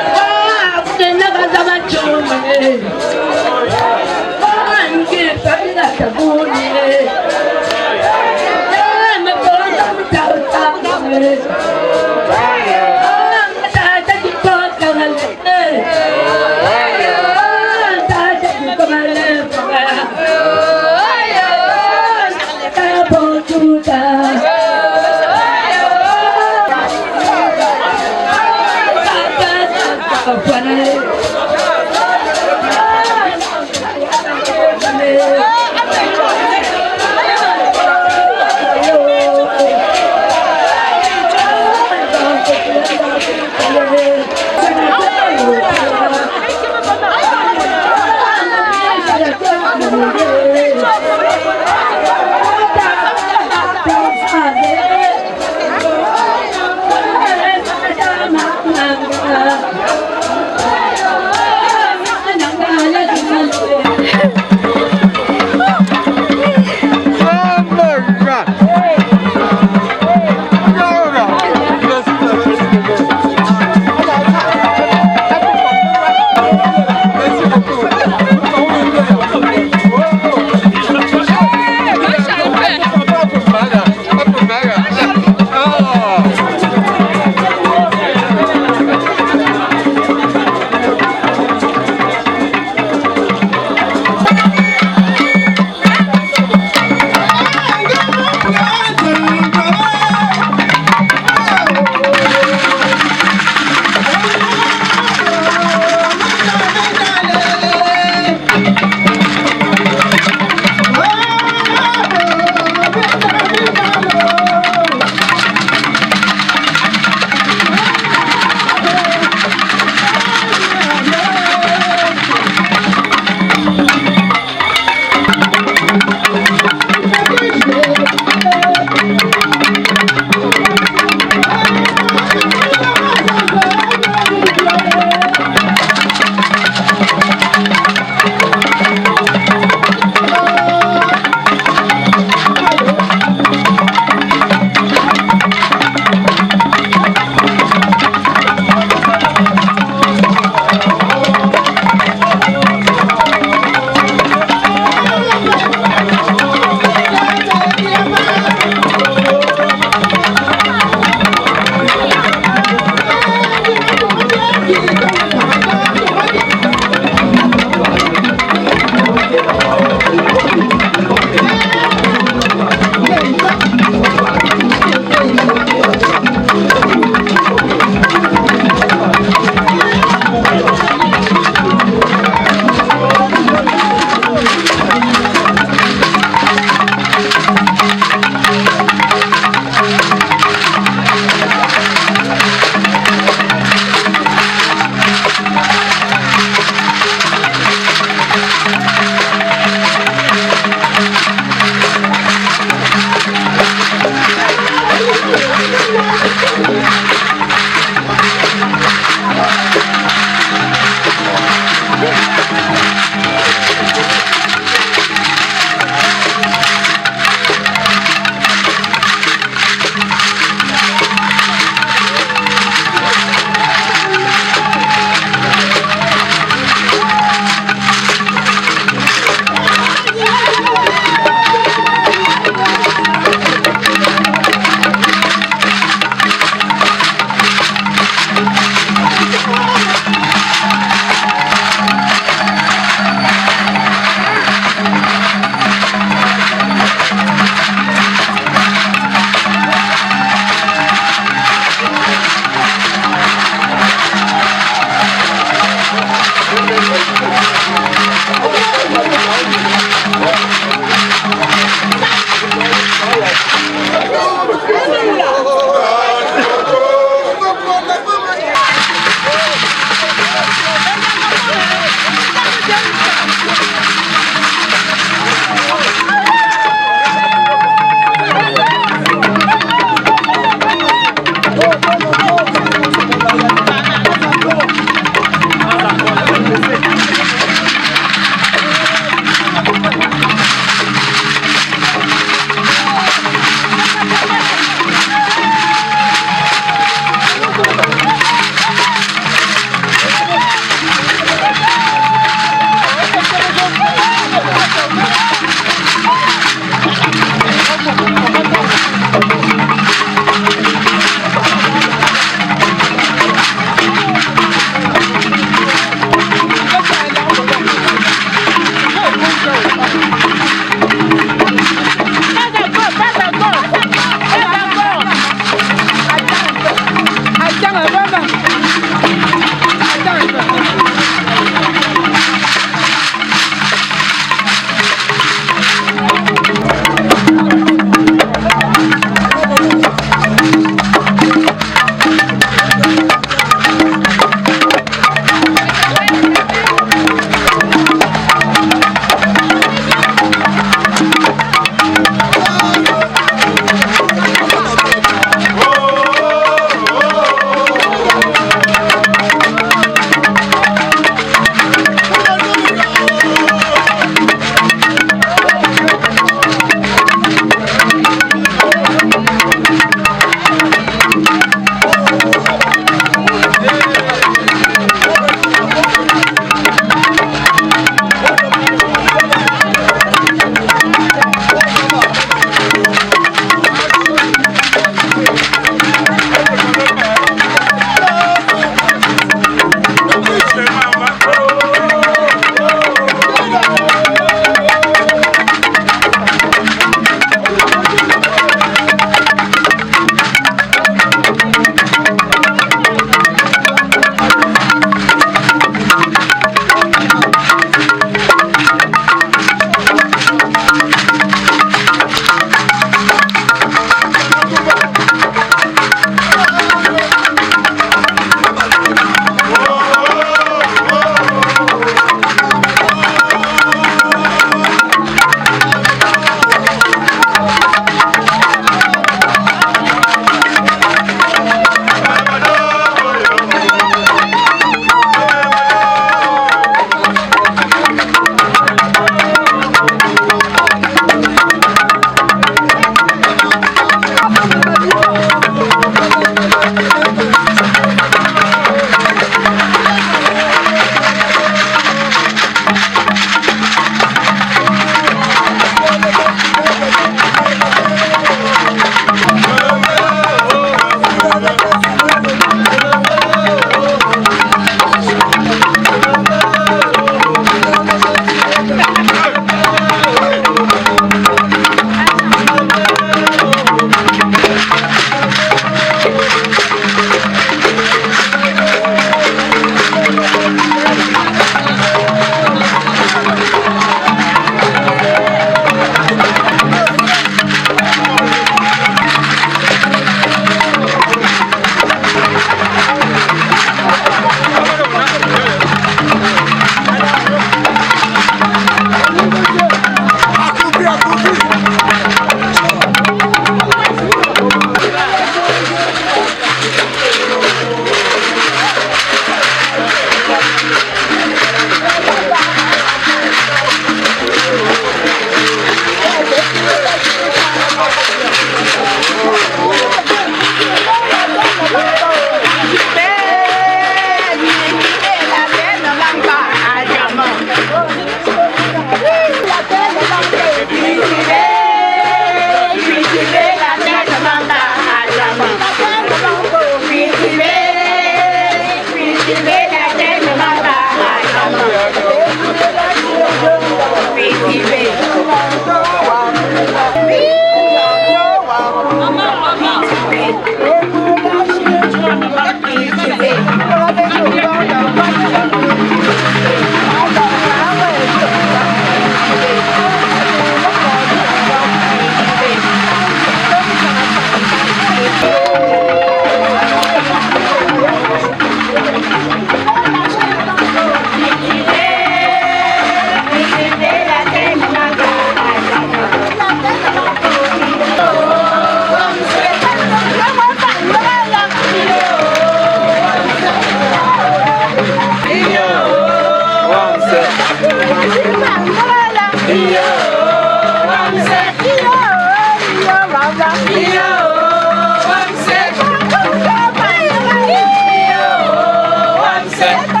Say.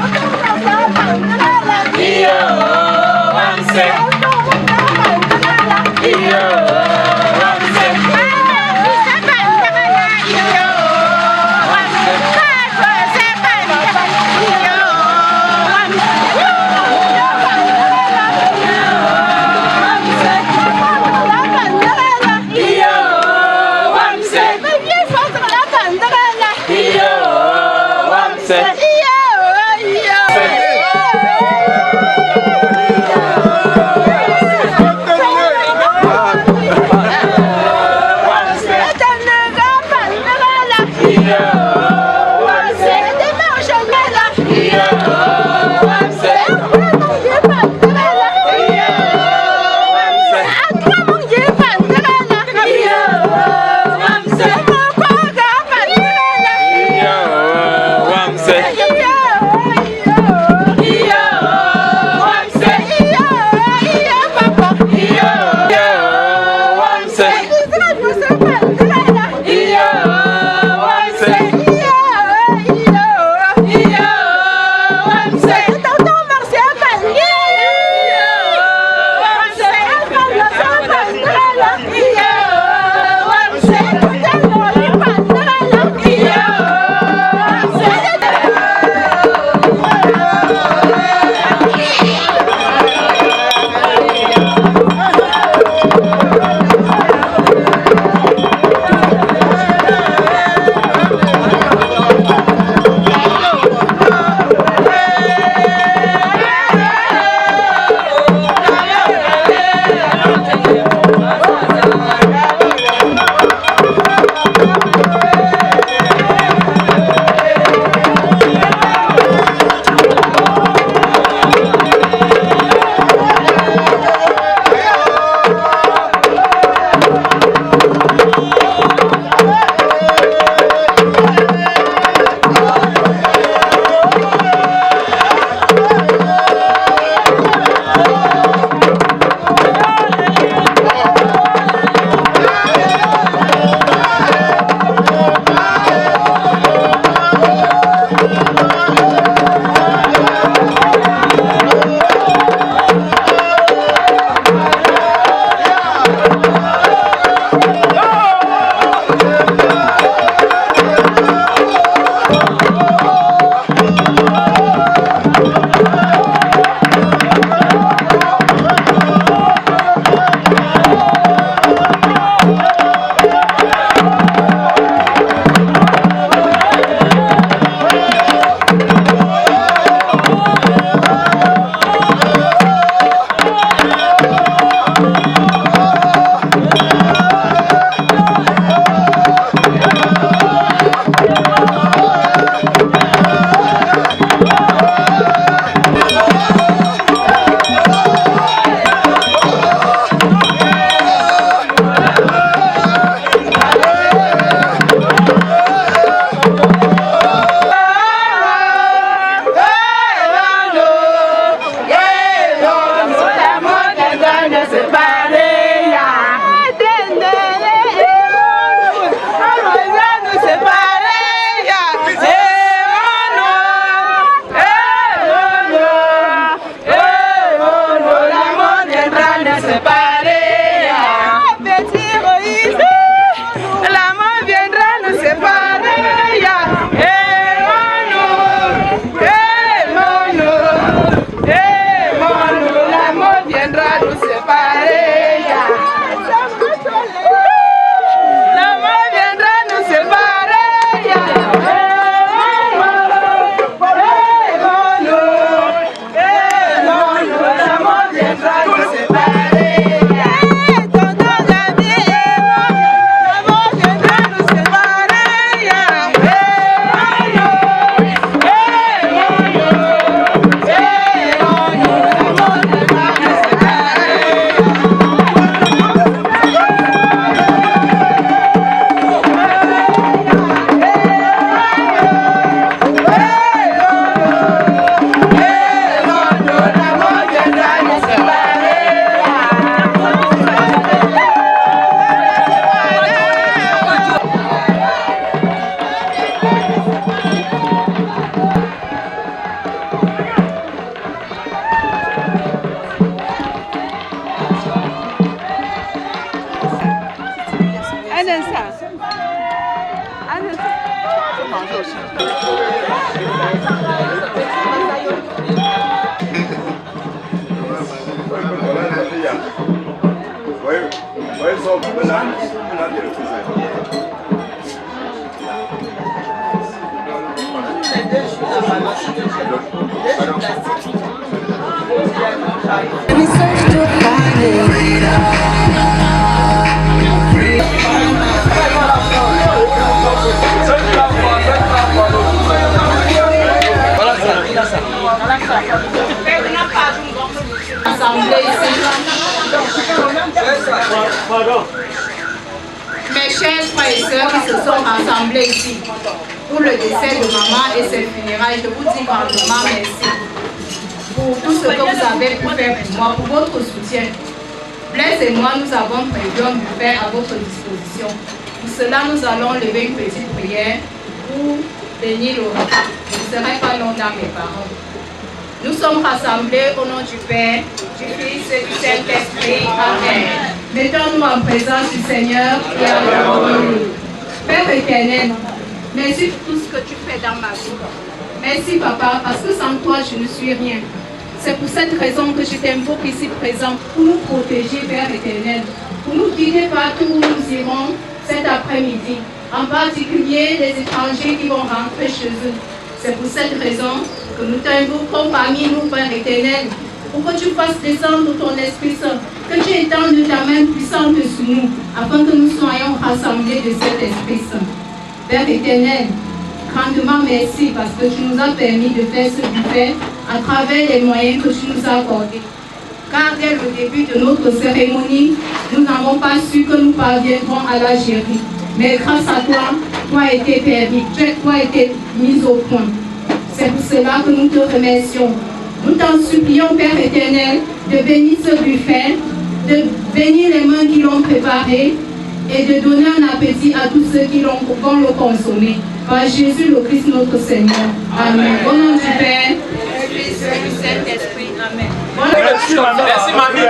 Mes chers frères et sœurs qui se sont rassemblés ici pour le décès de maman et ses funérailles, je vous dis grandement merci pour tout ce que vous avez pu faire pour moi, pour votre soutien. Blaise et moi, nous avons prévu un buffet à votre disposition. Pour cela, nous allons lever une petite prière pour bénir le repas. Je ne serai pas long dans mes paroles. Nous sommes rassemblés au nom du Père, du Fils et du Saint-Esprit. Amen. Mettons-nous en présence du Seigneur et adorons-le. Père éternel, merci pour tout ce que tu fais dans ma vie. Merci Papa, parce que sans toi, je ne suis rien. C'est pour cette raison que je t'invoque ici présent, pour nous protéger, Père éternel, pour nous guider partout où nous irons cet après-midi, en particulier les étrangers qui vont rentrer chez eux. C'est pour cette raison que nous t'invoquons parmi nous, Père éternel, pour que tu fasses descendre ton Esprit Saint, que tu étendes ta main puissante sur nous, afin que nous soyons rassemblés de cet Esprit Saint. Père éternel, grandement merci parce que tu nous as permis de faire ce buffet à travers les moyens que tu nous as accordés. Car dès le début de notre cérémonie, nous n'avons pas su que nous parviendrons à la gérer. Mais grâce à toi, tout a été permis, tout a été mis au point. C'est pour cela que nous te remercions. Nous t'en supplions, Père éternel, de bénir ce buffet, de bénir les mains qui l'ont préparé et de donner un appétit à tous ceux qui vont le consommer. Par Jésus le Christ notre Seigneur. Amen. Au nom du Père, du Fils et du Saint-Esprit. Amen. Merci, mamie.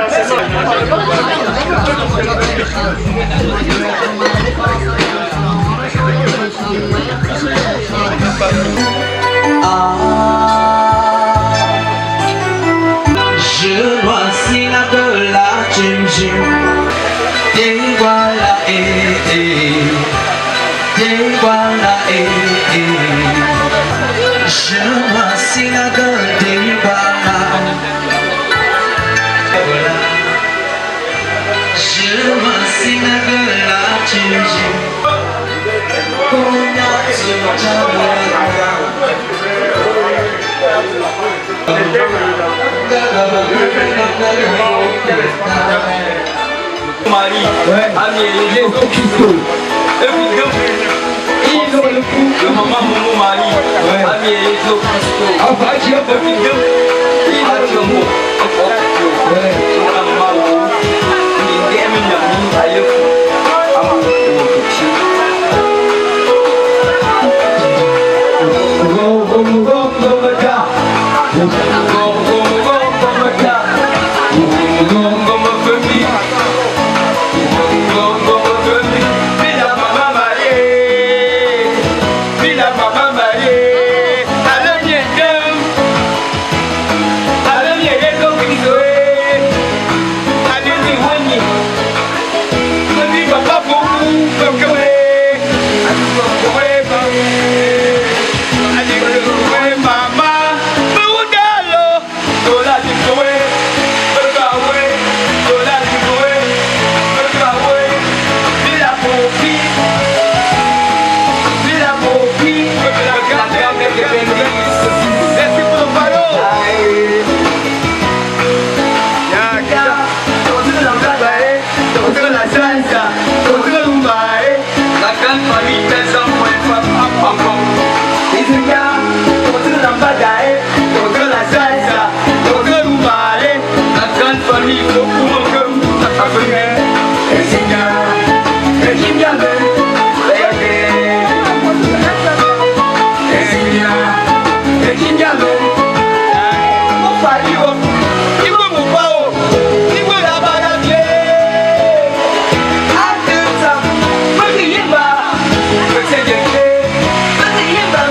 Je voici la de la Jim. Et voilà, et voilà, je voici la gueule des voilà. Je voici la gueule de la Jim. Marie, ami et les autres qui sont. Et puis ils ont le coup de maman Momo Marie, ami et les autres qui sont. Ah bah tu as pas vu deux. Il a dit un mot. Ouais. Il est même ami ailleurs. Ah mon petit. Yimba,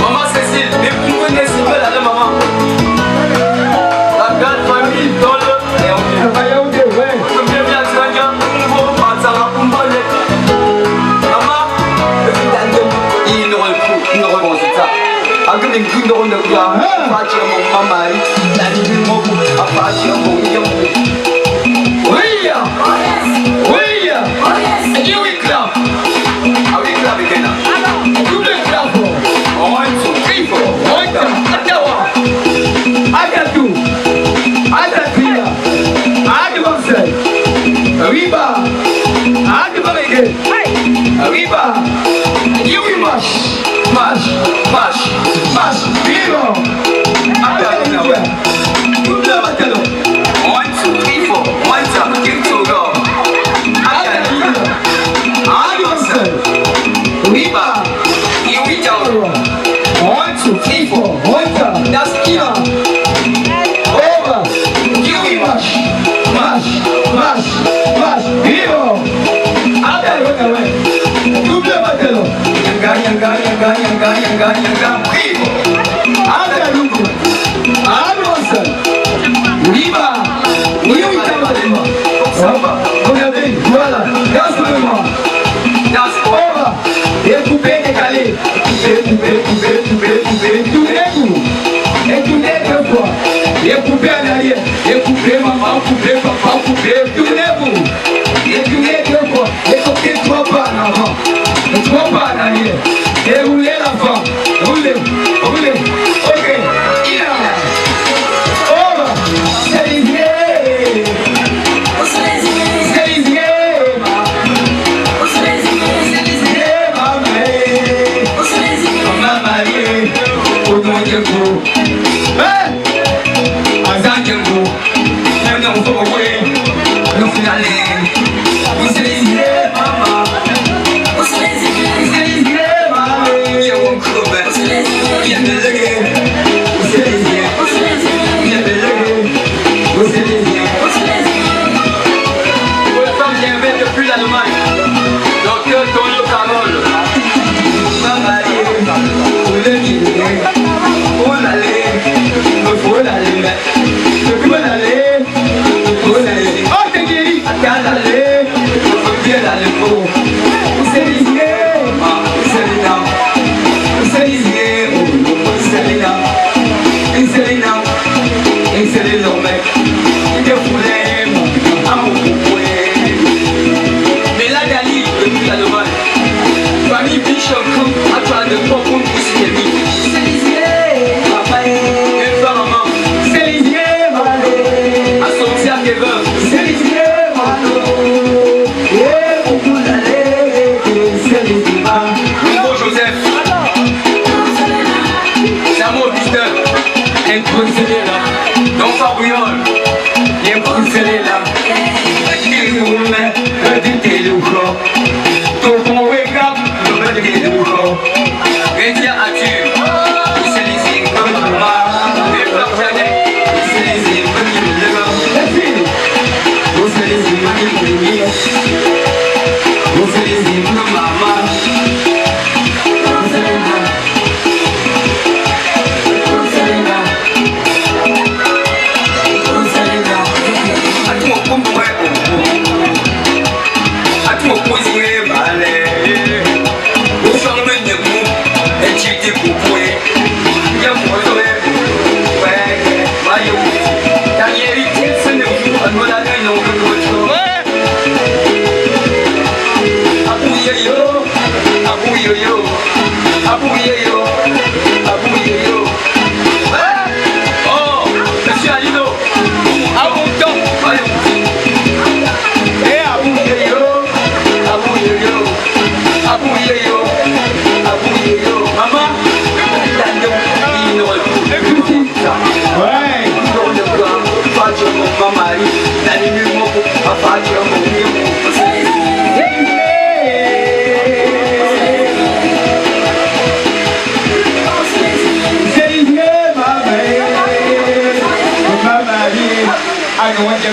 Maman Cécile, mais vous connaissez pas la maman. La grande famille dans le. Et on dit, bien bien, tu vas bien. Maman, il n'aurait pas ça. Aku ni guna orang tua, baca mama dan ibu mahu apa aja mahu yang. Wia, wia, you will clap. How you clap again? You will clap. 1, 2, 3, 4. Atawa, atatu, atatia, atabanse, arriba, atabange, arriba. You will march, march, march. Mas, vivo! Double battle. 1, 2, 3, 4. 1 time, give to go. Riba, here we go. 1, 2, 3, 4. 1 time, that's killer. Over. Here we march, march, march, march. Vivo! Double battle. Yanga. Vivo! Ada lungu, ada riba, niyo itabalema, samba, olhadei, voilà, gastronomia, ova, écoupé décalé, écoupé en arrière, écoupé maman, coupé papa, coupé, tout nego, écoupé deux fois, écoupé 3 pas en avant, 3 pas en arrière, et roulez l'avant, roulez. Ok, ina, over, I don't want to